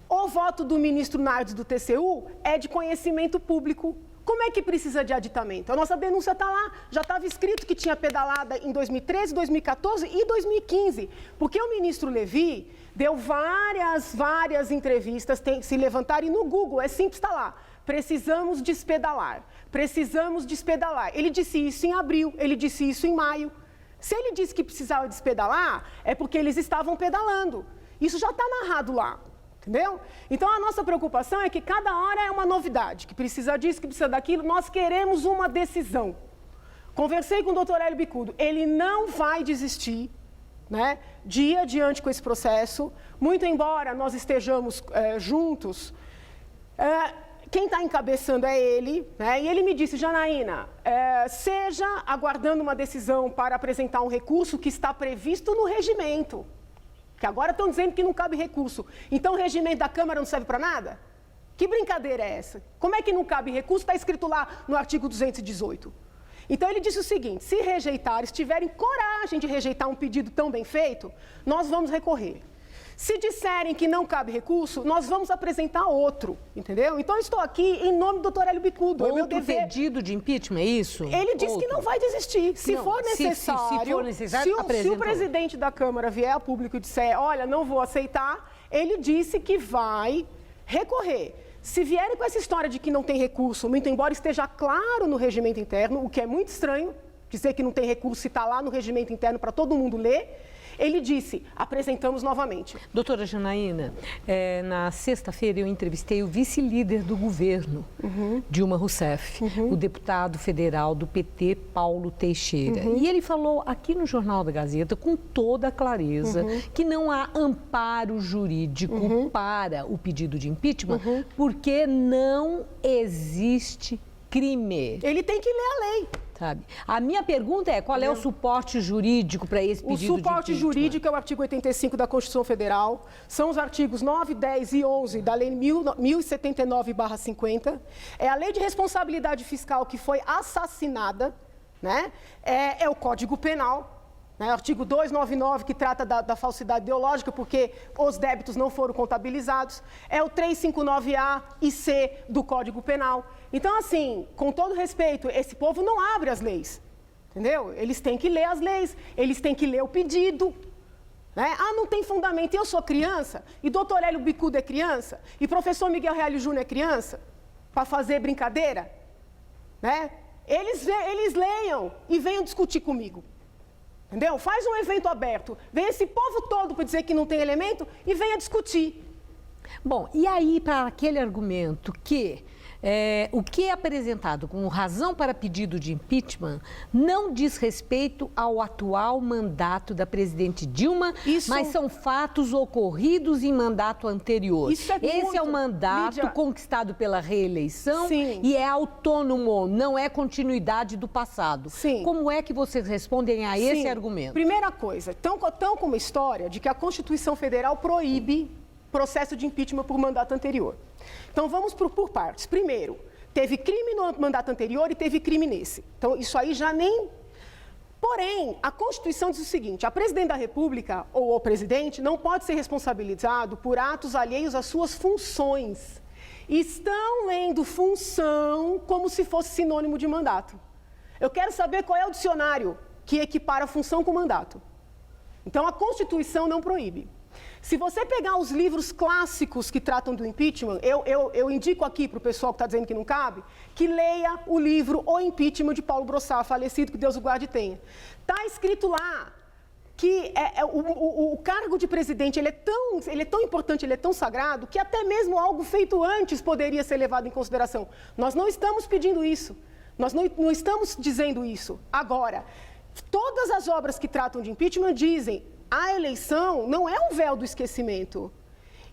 O voto do ministro Nardes do TCU é de conhecimento público. Como é que precisa de aditamento? A nossa denúncia está lá, já estava escrito que tinha pedalada em 2013, 2014 e 2015, porque o ministro Levi deu várias entrevistas, se levantarem no Google, é simples, está lá. Precisamos despedalar. Ele disse isso em abril, ele disse isso em maio. Se ele disse que precisava despedalar, é porque eles estavam pedalando. Isso já está narrado lá. Entendeu? Então, a nossa preocupação é que cada hora é uma novidade, que precisa disso, que precisa daquilo. Nós queremos uma decisão. Conversei com o doutor Hélio Bicudo. Ele não vai desistir, né, de ir adiante com esse processo. Muito embora nós estejamos juntos, quem está encabeçando é ele. Né, e ele me disse, Janaína, seja aguardando uma decisão para apresentar um recurso que está previsto no regimento. Que agora estão dizendo que não cabe recurso. Então o regimento da Câmara não serve para nada? Que brincadeira é essa? Como é que não cabe recurso? Está escrito lá no artigo 218. Então ele disse o seguinte, se rejeitarem, se tiverem coragem de rejeitar um pedido tão bem feito, nós vamos recorrer. Se disserem que não cabe recurso, nós vamos apresentar outro, entendeu? Então eu estou aqui em nome do doutor Hélio Bicudo. Outro pedido de impeachment, é isso? Ele disse que não vai desistir. Se for necessário, se o presidente da Câmara vier a público e disser, olha, não vou aceitar, ele disse que vai recorrer. Se vierem com essa história de que não tem recurso, muito embora esteja claro no regimento interno, o que é muito estranho, dizer que não tem recurso se está lá no regimento interno para todo mundo ler, ele disse, apresentamos novamente. Doutora Janaína, na sexta-feira eu entrevistei o vice-líder do governo, Dilma Rousseff, o deputado federal do PT, Paulo Teixeira. E ele falou aqui no Jornal da Gazeta, com toda a clareza, que não há amparo jurídico para o pedido de impeachment, porque não existe crime. Ele tem que ler a lei. Sabe? A minha pergunta é, qual é o suporte jurídico para esse pedido de impeachment? O suporte jurídico é o artigo 85 da Constituição Federal, são os artigos 9, 10 e 11 da Lei 1079/50, é a Lei de Responsabilidade Fiscal que foi assassinada, né? É o Código Penal, né? Artigo 299, que trata da falsidade ideológica, porque os débitos não foram contabilizados, é o 359A e C do Código Penal. Então, assim, com todo respeito, esse povo não abre as leis, entendeu? Eles têm que ler as leis, eles têm que ler o pedido. Né? Ah, não tem fundamento, eu sou criança, e doutor Hélio Bicudo é criança, e professor Miguel Reale Júnior é criança, para fazer brincadeira? Né? Eles leiam e venham discutir comigo. Entendeu? Faz um evento aberto, vem esse povo todo para dizer que não tem elemento e venha discutir. Bom, e aí para aquele argumento que o que é apresentado como razão para pedido de impeachment não diz respeito ao atual mandato da presidente Dilma, mas são fatos ocorridos em mandato anterior. Esse é o mandato conquistado pela reeleição e é autônomo, não é continuidade do passado. Como é que vocês respondem a esse argumento? Primeira coisa, tão como a história de que a Constituição Federal proíbe processo de impeachment por mandato anterior. Então, vamos por partes. Primeiro, teve crime no mandato anterior e teve crime nesse. Então, isso aí já nem... Porém, a Constituição diz o seguinte, a presidente da República ou o presidente não pode ser responsabilizado por atos alheios às suas funções. Estão lendo função como se fosse sinônimo de mandato. Eu quero saber qual é o dicionário que equipara função com mandato. Então, a Constituição não proíbe. Se você pegar os livros clássicos que tratam do impeachment, eu indico aqui para o pessoal que está dizendo que não cabe, que leia o livro O Impeachment de Paulo Brossard, falecido, que Deus o guarde e tenha. Está escrito lá que o cargo de presidente ele é tão importante, ele é tão sagrado, que até mesmo algo feito antes poderia ser levado em consideração. Nós não estamos pedindo isso, nós não estamos dizendo isso. Agora, todas as obras que tratam de impeachment dizem a eleição não é um véu do esquecimento.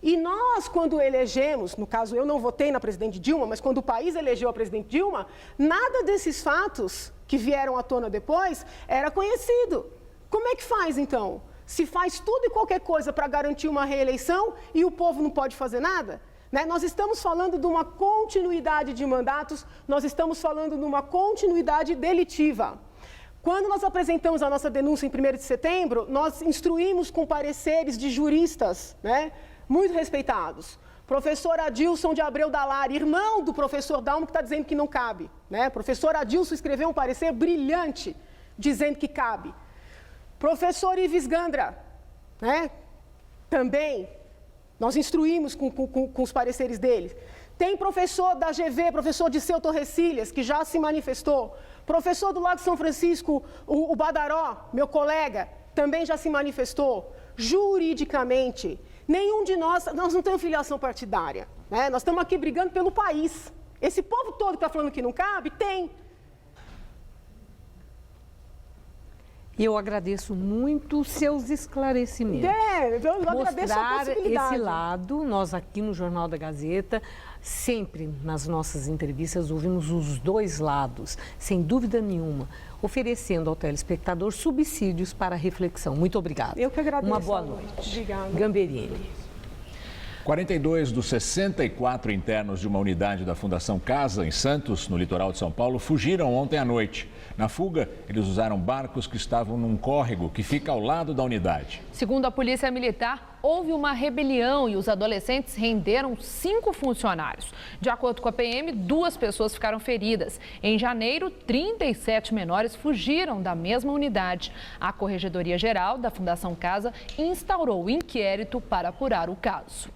E nós, quando elegemos, no caso eu não votei na presidente Dilma, mas quando o país elegeu a presidente Dilma, nada desses fatos que vieram à tona depois era conhecido. Como é que faz, então? Se faz tudo e qualquer coisa para garantir uma reeleição e o povo não pode fazer nada? Né? Nós estamos falando de uma continuidade de mandatos, nós estamos falando de uma continuidade delitiva. Quando nós apresentamos a nossa denúncia em 1º de setembro, nós instruímos com pareceres de juristas, né, muito respeitados. Professor Adilson de Abreu Dalari, irmão do professor Dalmo, que está dizendo que não cabe. Né? Professor Adilson escreveu um parecer brilhante, dizendo que cabe. Professor Ives Gandra, né? Também, nós instruímos com os pareceres deles. Tem professor da GV, professor Disseu Torrecilhas, que já se manifestou. Professor do Lago São Francisco, o Badaró, meu colega, também já se manifestou. Juridicamente, nenhum de nós não temos filiação partidária. Né? Nós estamos aqui brigando pelo país. Esse povo todo que está falando que não cabe, tem. E eu agradeço muito os seus esclarecimentos. Eu agradeço a possibilidade. Esse lado, nós aqui no Jornal da Gazeta, sempre nas nossas entrevistas ouvimos os dois lados, sem dúvida nenhuma, oferecendo ao telespectador subsídios para a reflexão. Muito obrigada. Eu que agradeço. Uma boa noite. Obrigada. Gamberini. 42 dos 64 internos de uma unidade da Fundação Casa, em Santos, no litoral de São Paulo, fugiram ontem à noite. Na fuga, eles usaram barcos que estavam num córrego que fica ao lado da unidade. Segundo a Polícia Militar, houve uma rebelião e os adolescentes renderam 5 funcionários. De acordo com a PM, 2 pessoas ficaram feridas. Em janeiro, 37 menores fugiram da mesma unidade. A Corregedoria Geral da Fundação Casa instaurou o inquérito para apurar o caso.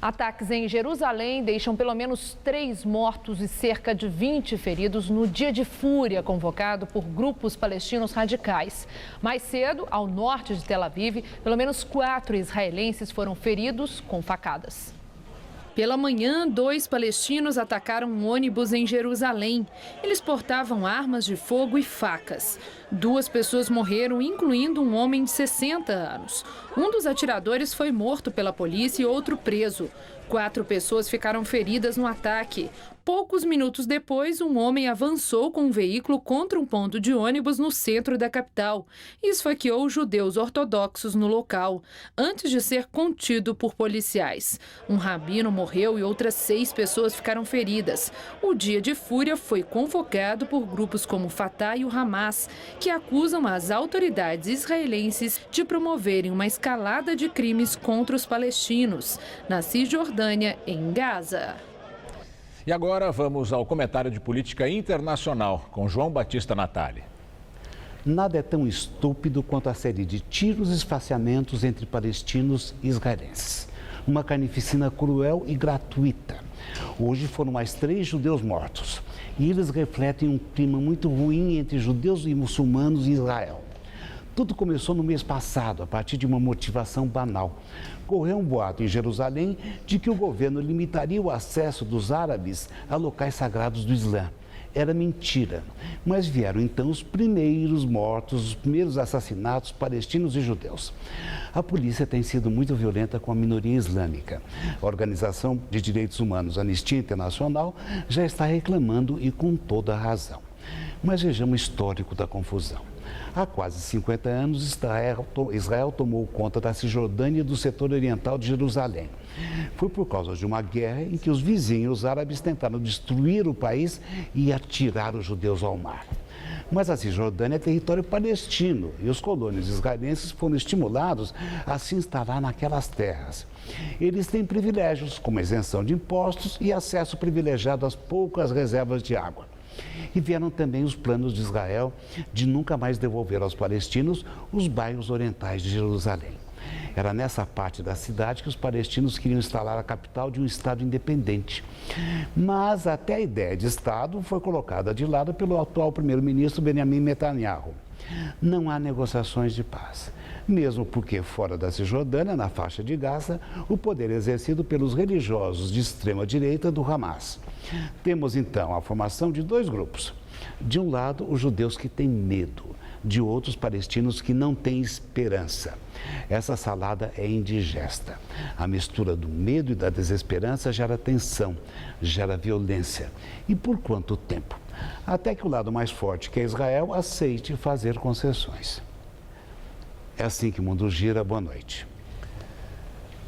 Ataques em Jerusalém deixam pelo menos 3 mortos e cerca de 20 feridos no dia de fúria convocado por grupos palestinos radicais. Mais cedo, ao norte de Tel Aviv, pelo menos 4 israelenses foram feridos com facadas. Pela manhã, 2 palestinos atacaram um ônibus em Jerusalém. Eles portavam armas de fogo e facas. 2 pessoas morreram, incluindo um homem de 60 anos. Um dos atiradores foi morto pela polícia e outro preso. 4 pessoas ficaram feridas no ataque. Poucos minutos depois, um homem avançou com um veículo contra um ponto de ônibus no centro da capital e esfaqueou judeus ortodoxos no local, antes de ser contido por policiais. Um rabino morreu e outras 6 pessoas ficaram feridas. O dia de fúria foi convocado por grupos como o Fatah e o Hamas, que acusam as autoridades israelenses de promoverem uma escalada de crimes contra os palestinos, na Cisjordânia, em Gaza. E agora vamos ao comentário de política internacional com João Batista Natali. Nada é tão estúpido quanto a série de tiros e esfaqueamentos entre palestinos e israelenses. Uma carnificina cruel e gratuita. Hoje foram mais 3 judeus mortos. E eles refletem um clima muito ruim entre judeus e muçulmanos em Israel. Tudo começou no mês passado, a partir de uma motivação banal. Correu um boato em Jerusalém de que o governo limitaria o acesso dos árabes a locais sagrados do Islã. Era mentira, mas vieram então os primeiros mortos, os primeiros assassinatos palestinos e judeus. A polícia tem sido muito violenta com a minoria islâmica. A Organização de Direitos Humanos Anistia Internacional já está reclamando e com toda a razão. Mas vejamos o histórico da confusão. Há quase 50 anos, Israel tomou conta da Cisjordânia e do setor oriental de Jerusalém. Foi por causa de uma guerra em que os vizinhos árabes tentaram destruir o país e atirar os judeus ao mar. Mas a Cisjordânia é território palestino e os colonos israelenses foram estimulados a se instalar naquelas terras. Eles têm privilégios, como isenção de impostos e acesso privilegiado às poucas reservas de água. E vieram também os planos de Israel de nunca mais devolver aos palestinos os bairros orientais de Jerusalém. Era nessa parte da cidade que os palestinos queriam instalar a capital de um Estado independente. Mas até a ideia de Estado foi colocada de lado pelo atual primeiro-ministro Benjamin Netanyahu. Não há negociações de paz, mesmo porque fora da Cisjordânia, na faixa de Gaza, o poder é exercido pelos religiosos de extrema-direita do Hamas. Temos então a formação de 2 grupos. De um lado, os judeus que têm medo, de outros palestinos que não têm esperança. Essa salada é indigesta. A mistura do medo e da desesperança gera tensão, gera violência. E por quanto tempo? Até que o lado mais forte, que é Israel, aceite fazer concessões. É assim que o mundo gira. Boa noite.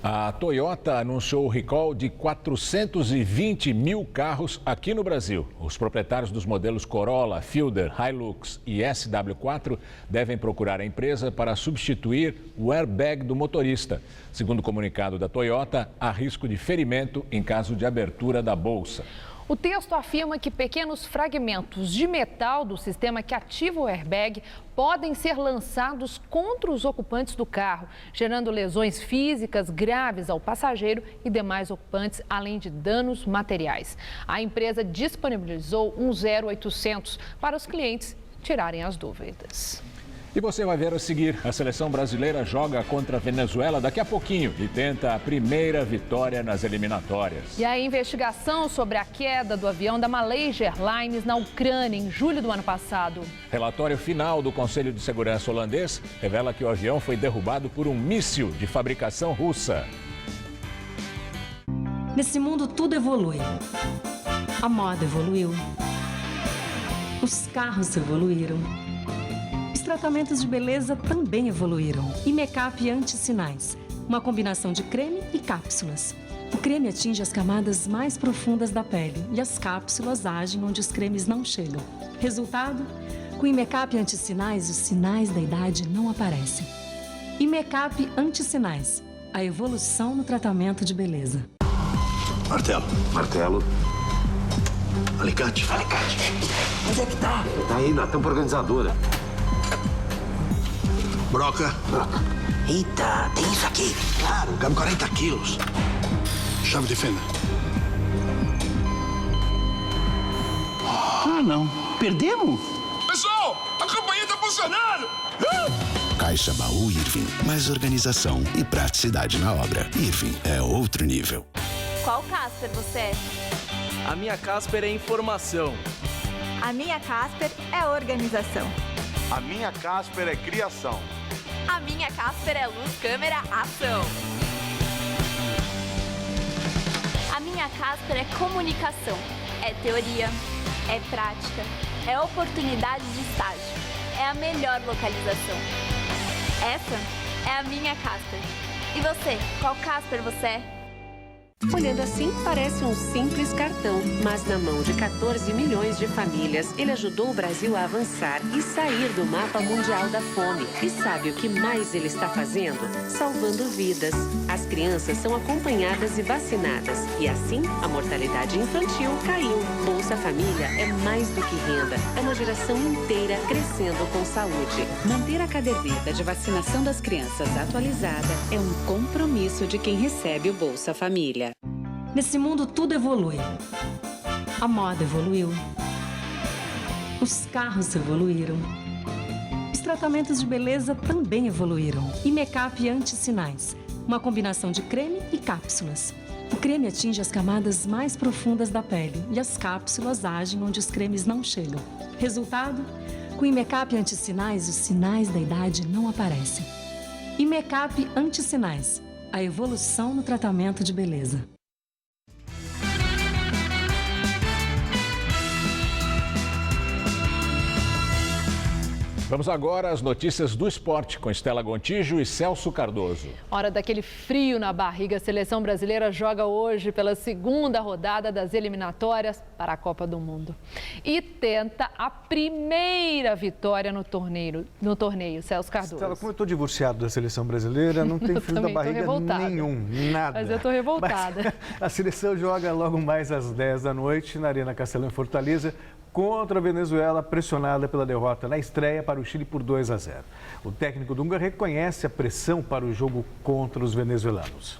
A Toyota anunciou o recall de 420 mil carros aqui no Brasil. Os proprietários dos modelos Corolla, Fielder, Hilux e SW4 devem procurar a empresa para substituir o airbag do motorista. Segundo o comunicado da Toyota, há risco de ferimento em caso de abertura da bolsa. O texto afirma que pequenos fragmentos de metal do sistema que ativa o airbag podem ser lançados contra os ocupantes do carro, gerando lesões físicas graves ao passageiro e demais ocupantes, além de danos materiais. A empresa disponibilizou um 0800 para os clientes tirarem as dúvidas. E você vai ver a seguir, a seleção brasileira joga contra a Venezuela daqui a pouquinho e tenta a primeira vitória nas eliminatórias. E a investigação sobre a queda do avião da Malaysia Airlines na Ucrânia em julho do ano passado. Relatório final do Conselho de Segurança holandês revela que o avião foi derrubado por um míssil de fabricação russa. Nesse mundo tudo evolui. A moda evoluiu. Os carros evoluíram. Os tratamentos de beleza também evoluíram. Imecap Anti-Sinais, uma combinação de creme e cápsulas. O creme atinge as camadas mais profundas da pele e as cápsulas agem onde os cremes não chegam. Resultado? Com Imecap Anti-Sinais, os sinais da idade não aparecem. Imecap Anti-Sinais, a evolução no tratamento de beleza. Martelo. Martelo. Alicate. Alicate. Onde é que tá? Tá aí na tampa organizadora. Broca. Broca. Eita, tem isso aqui. Claro, cabe 40 quilos. Chave de fenda. Ah, não. Perdemos? Pessoal, a campanha tá funcionando! Caixa Baú Irving. Mais organização e praticidade na obra. Irving é outro nível. Qual Casper você é? A minha Casper é informação. A minha Casper é organização. A minha Casper é criação. A minha Casper é luz, câmera, ação. A minha Casper é comunicação. É teoria, é prática, é oportunidade de estágio. É a melhor localização. Essa é a minha Casper. E você, qual Casper você é? Olhando assim, parece um simples cartão, mas na mão de 14 milhões de famílias, ele ajudou o Brasil a avançar e sair do mapa mundial da fome. E sabe o que mais ele está fazendo? Salvando vidas. As crianças são acompanhadas e vacinadas. E assim, a mortalidade infantil caiu. Bolsa Família é mais do que renda. É uma geração inteira crescendo com saúde. Manter a caderneta de vacinação das crianças atualizada é um compromisso de quem recebe o Bolsa Família. Nesse mundo tudo evolui. A moda evoluiu. Os carros evoluíram. Os tratamentos de beleza também evoluíram. Imecap Anti-Sinais, uma combinação de creme e cápsulas. O creme atinge as camadas mais profundas da pele e as cápsulas agem onde os cremes não chegam. Resultado? Com Imecap Anti-Sinais, os sinais da idade não aparecem. Imecap Anti-Sinais, a evolução no tratamento de beleza. Vamos agora às notícias do esporte com Estela Gontijo e Celso Cardoso. Hora daquele frio na barriga, a seleção brasileira joga hoje pela segunda rodada das eliminatórias para a Copa do Mundo. E tenta a primeira vitória no torneio, Celso Cardoso. Estela, como eu estou divorciado da seleção brasileira, não tem frio na barriga nenhum, nada. Mas eu estou revoltada. Mas a seleção joga logo mais às 10 da noite na Arena Castelão, em Fortaleza, contra a Venezuela, pressionada pela derrota na estreia para o Chile por 2-0. O técnico Dunga reconhece a pressão para o jogo contra os venezuelanos.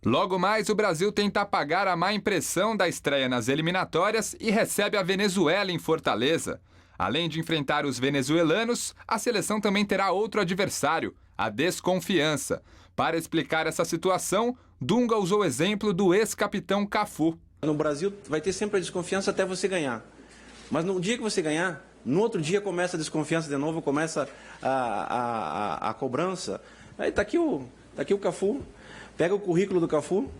Logo mais, o Brasil tenta apagar a má impressão da estreia nas eliminatórias e recebe a Venezuela em Fortaleza. Além de enfrentar os venezuelanos, a seleção também terá outro adversário, a desconfiança. Para explicar essa situação, Dunga usou o exemplo do ex-capitão Cafu. No Brasil vai ter sempre a desconfiança até você ganhar. Mas no dia que você ganhar, no outro dia começa a desconfiança de novo, começa a cobrança. Aí tá aqui o Cafu, pega o currículo do Cafu,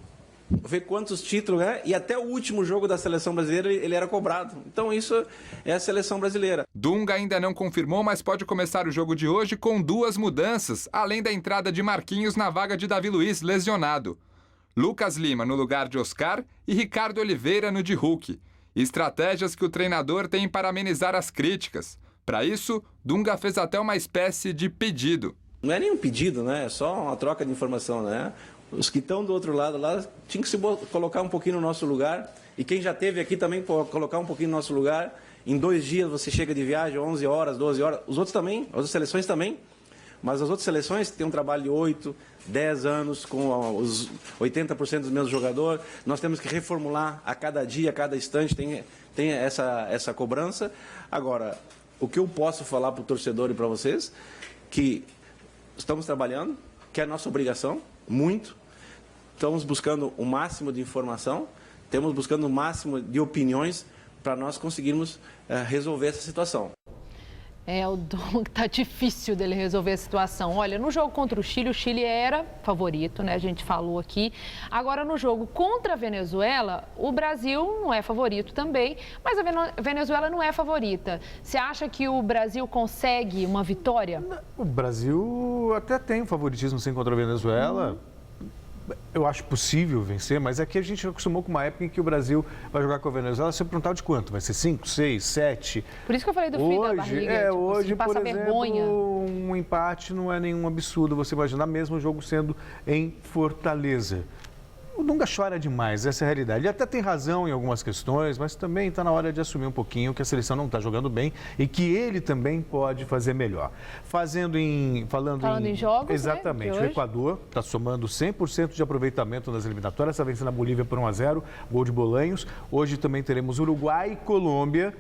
vê quantos títulos é, e até o último jogo da seleção brasileira ele era cobrado. Então isso é a seleção brasileira. Dunga ainda não confirmou, mas pode começar o jogo de hoje com 2 mudanças, além da entrada de Marquinhos na vaga de Davi Luiz, lesionado. Lucas Lima no lugar de Oscar e Ricardo Oliveira no de Hulk. Estratégias que o treinador tem para amenizar as críticas. Para isso, Dunga fez até uma espécie de pedido. Não é nenhum pedido, né? É só uma troca de informação, né? Os que estão do outro lado lá tinham que se colocar um pouquinho no nosso lugar. E quem já esteve aqui também colocar um pouquinho no nosso lugar. Em 2 dias você chega de viagem, 11 horas, 12 horas. Os outros também, as outras seleções também. Mas as outras seleções têm um trabalho de 8, 10 anos, com os 80% dos mesmos jogadores. Nós temos que reformular a cada dia, a cada instante, tem essa cobrança. Agora, o que eu posso falar para o torcedor e para vocês, que estamos trabalhando, que é a nossa obrigação, muito. Estamos buscando o máximo de informação, estamos buscando o máximo de opiniões para nós conseguirmos resolver essa situação. O Dunga tá difícil dele resolver a situação. Olha, no jogo contra o Chile era favorito, né? A gente falou aqui. Agora, no jogo contra a Venezuela, o Brasil não é favorito também, mas a Venezuela não é favorita. Você acha que o Brasil consegue uma vitória? O Brasil até tem um favoritismo sim contra a Venezuela. Eu acho possível vencer, mas aqui a gente acostumou com uma época em que o Brasil vai jogar com a Venezuela, você perguntar de quanto? Vai ser 5, 6, 7? Por isso que eu falei do frio da barriga. Hoje, por exemplo, vergonha. Um empate não é nenhum absurdo. Você imaginar mesmo o jogo sendo em Fortaleza. O Dunga chora demais, essa é a realidade. Ele até tem razão em algumas questões, mas também está na hora de assumir um pouquinho que a seleção não está jogando bem e que ele também pode fazer melhor. Falando em jogos, exatamente, né, o Equador está somando 100% de aproveitamento nas eliminatórias, está vencendo a Bolívia por 1-0, gol de Bolanhos. Hoje também teremos Uruguai e Colômbia,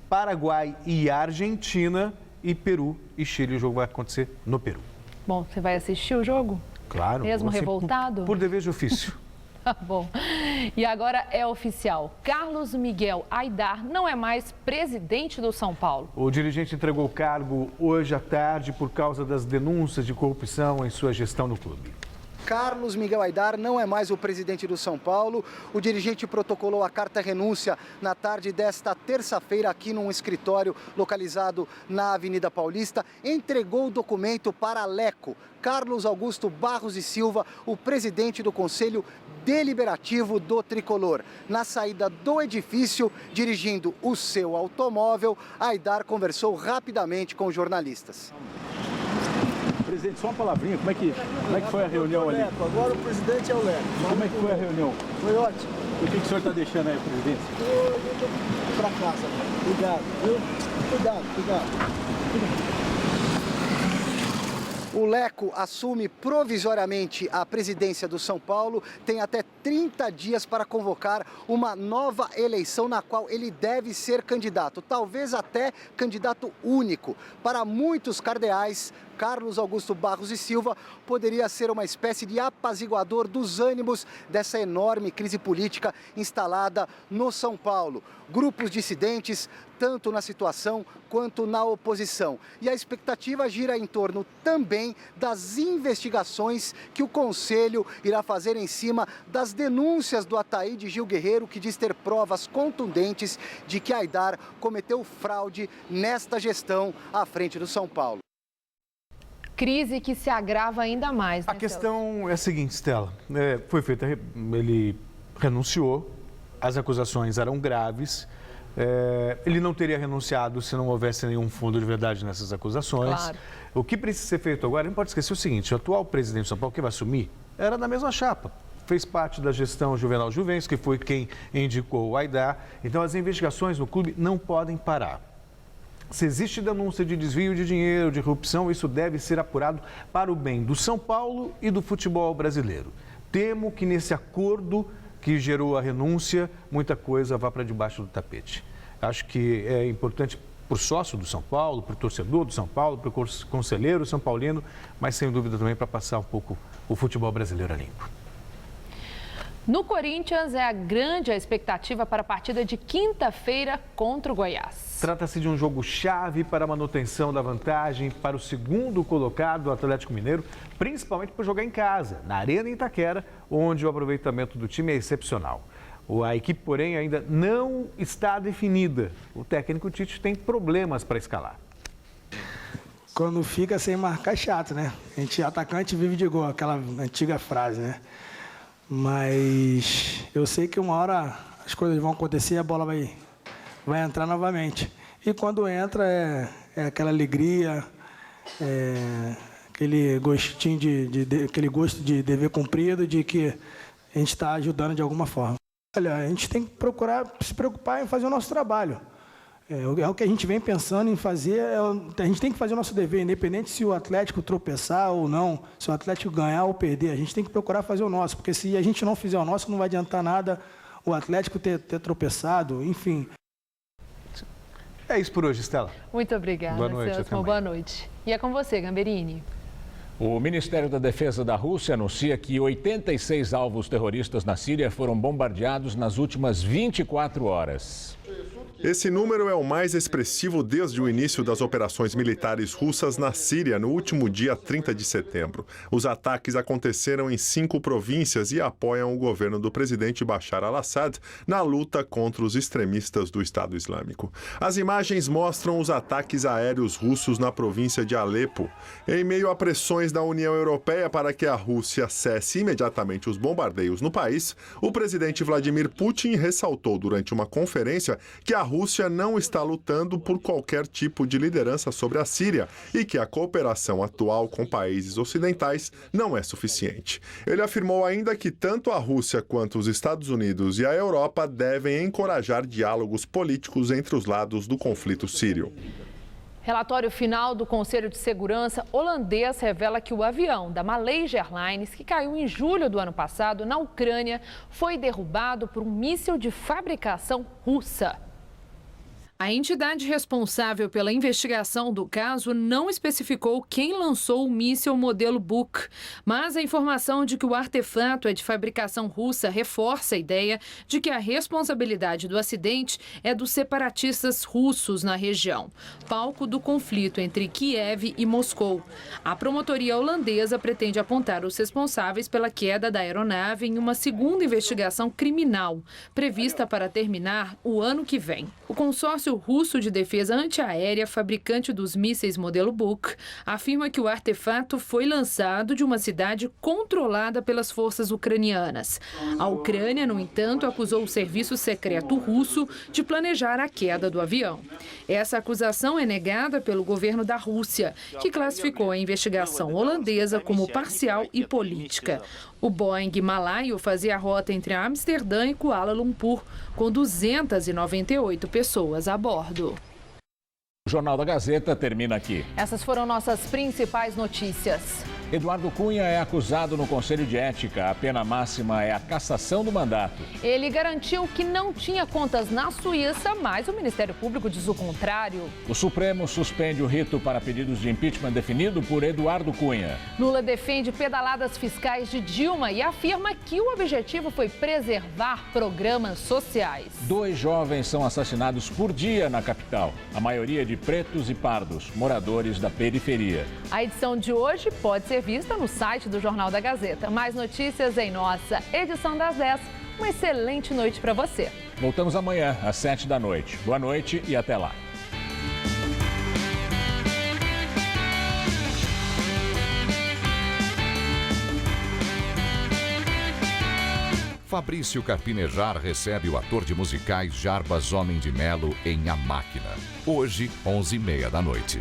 Paraguai e Argentina e Peru e Chile. O jogo vai acontecer no Peru. Bom, você vai assistir o jogo? Claro. Mesmo revoltado? Por dever de ofício. Bom, e agora é oficial. Carlos Miguel Aidar não é mais presidente do São Paulo. O dirigente entregou o cargo hoje à tarde por causa das denúncias de corrupção em sua gestão no clube. Carlos Miguel Aidar não é mais o presidente do São Paulo. O dirigente protocolou a carta-renúncia na tarde desta terça-feira aqui num escritório localizado na Avenida Paulista. Entregou o documento para Leco, Carlos Augusto Barros e Silva, o presidente do Conselho Deliberativo do Tricolor. Na saída do edifício, dirigindo o seu automóvel, Aidar conversou rapidamente com os jornalistas. Presidente, só uma palavrinha, como é que foi a reunião ali? Agora o presidente é o Leco. Como é que foi a reunião? Foi ótimo. O que o senhor está deixando aí, presidente? Eu estou para casa. Cuidado, viu? Cuidado. O Leco assume provisoriamente a presidência do São Paulo, tem até 30 dias para convocar uma nova eleição na qual ele deve ser candidato, talvez até candidato único. Para muitos cardeais, Carlos Augusto Barros e Silva poderia ser uma espécie de apaziguador dos ânimos dessa enorme crise política instalada no São Paulo. Grupos dissidentes, tanto na situação quanto na oposição. E a expectativa gira em torno também das investigações que o Conselho irá fazer em cima das denúncias do Ataíde Gil Guerreiro, que diz ter provas contundentes de que Aidar cometeu fraude nesta gestão à frente do São Paulo. Crise que se agrava ainda mais, né, A questão é a seguinte, Stella. Ele renunciou, as acusações eram graves. Ele não teria renunciado se não houvesse nenhum fundo de verdade nessas acusações. Claro. O que precisa ser feito agora, não pode esquecer o seguinte, o atual presidente de São Paulo, que vai assumir, era da mesma chapa. Fez parte da gestão Juvenal Juvencio, que foi quem indicou o Aidar. Então, as investigações no clube não podem parar. Se existe denúncia de desvio de dinheiro, de corrupção, isso deve ser apurado para o bem do São Paulo e do futebol brasileiro. Temo que nesse acordo que gerou a renúncia, muita coisa vá para debaixo do tapete. Acho que é importante para o sócio do São Paulo, para o torcedor do São Paulo, para o conselheiro são paulino, mas sem dúvida também para passar um pouco o futebol brasileiro a limpo. No Corinthians, é grande a expectativa para a partida de quinta-feira contra o Goiás. Trata-se de um jogo-chave para a manutenção da vantagem para o segundo colocado do Atlético Mineiro, principalmente por jogar em casa, na Arena Itaquera, onde o aproveitamento do time é excepcional. A equipe, porém, ainda não está definida. O técnico Tite tem problemas para escalar. Quando fica sem marcar é chato, né? A gente, atacante, vive de gol, aquela antiga frase, né? Mas eu sei que uma hora as coisas vão acontecer e a bola vai entrar novamente. E quando entra é aquela alegria, aquele gostinho aquele gosto de dever cumprido, de que a gente está ajudando de alguma forma. Olha, a gente tem que procurar se preocupar em fazer o nosso trabalho. É o que a gente vem pensando em fazer, a gente tem que fazer o nosso dever, independente se o Atlético tropeçar ou não, se o Atlético ganhar ou perder, a gente tem que procurar fazer o nosso, porque se a gente não fizer o nosso, não vai adiantar nada o Atlético ter tropeçado, enfim. É isso por hoje, Estela. Muito obrigada, boa noite, Celso. Boa noite. E é com você, Gamberini. O Ministério da Defesa da Rússia anuncia que 86 alvos terroristas na Síria foram bombardeados nas últimas 24 horas. Esse número é o mais expressivo desde o início das operações militares russas na Síria, no último dia 30 de setembro. Os ataques aconteceram em 5 províncias e apoiam o governo do presidente Bashar al-Assad na luta contra os extremistas do Estado Islâmico. As imagens mostram os ataques aéreos russos na província de Alepo. Em meio a pressões da União Europeia para que a Rússia cesse imediatamente os bombardeios no país, o presidente Vladimir Putin ressaltou durante uma conferência que a Rússia não está lutando por qualquer tipo de liderança sobre a Síria e que a cooperação atual com países ocidentais não é suficiente. Ele afirmou ainda que tanto a Rússia quanto os Estados Unidos e a Europa devem encorajar diálogos políticos entre os lados do conflito sírio. Relatório final do Conselho de Segurança holandês revela que o avião da Malaysia Airlines, que caiu em julho do ano passado na Ucrânia, foi derrubado por um míssil de fabricação russa. A entidade responsável pela investigação do caso não especificou quem lançou o míssil modelo Buk, mas a informação de que o artefato é de fabricação russa reforça a ideia de que a responsabilidade do acidente é dos separatistas russos na região, palco do conflito entre Kiev e Moscou. A promotoria holandesa pretende apontar os responsáveis pela queda da aeronave em uma segunda investigação criminal, prevista para terminar o ano que vem. O consórcio russo de defesa antiaérea, fabricante dos mísseis modelo Buk, afirma que o artefato foi lançado de uma cidade controlada pelas forças ucranianas. A Ucrânia, no entanto, acusou o serviço secreto russo de planejar a queda do avião. Essa acusação é negada pelo governo da Rússia, que classificou a investigação holandesa como parcial e política. O Boeing Malaio fazia a rota entre Amsterdã e Kuala Lumpur, com 298 pessoas a bordo. O Jornal da Gazeta termina aqui. Essas foram nossas principais notícias. Eduardo Cunha é acusado no Conselho de Ética. A pena máxima é a cassação do mandato. Ele garantiu que não tinha contas na Suíça, mas o Ministério Público diz o contrário. O Supremo suspende o rito para pedidos de impeachment definido por Eduardo Cunha. Lula defende pedaladas fiscais de Dilma e afirma que o objetivo foi preservar programas sociais. 2 jovens são assassinados por dia na capital. A maioria de pretos e pardos, moradores da periferia. A edição de hoje pode ser vista no site do Jornal da Gazeta. Mais notícias em nossa edição das 10. Uma excelente noite para você. Voltamos amanhã, às 7 da noite. Boa noite e até lá. Fabrício Carpinejar recebe o ator de musicais Jarbas Homem de Melo em A Máquina. Hoje, 11h30 da noite.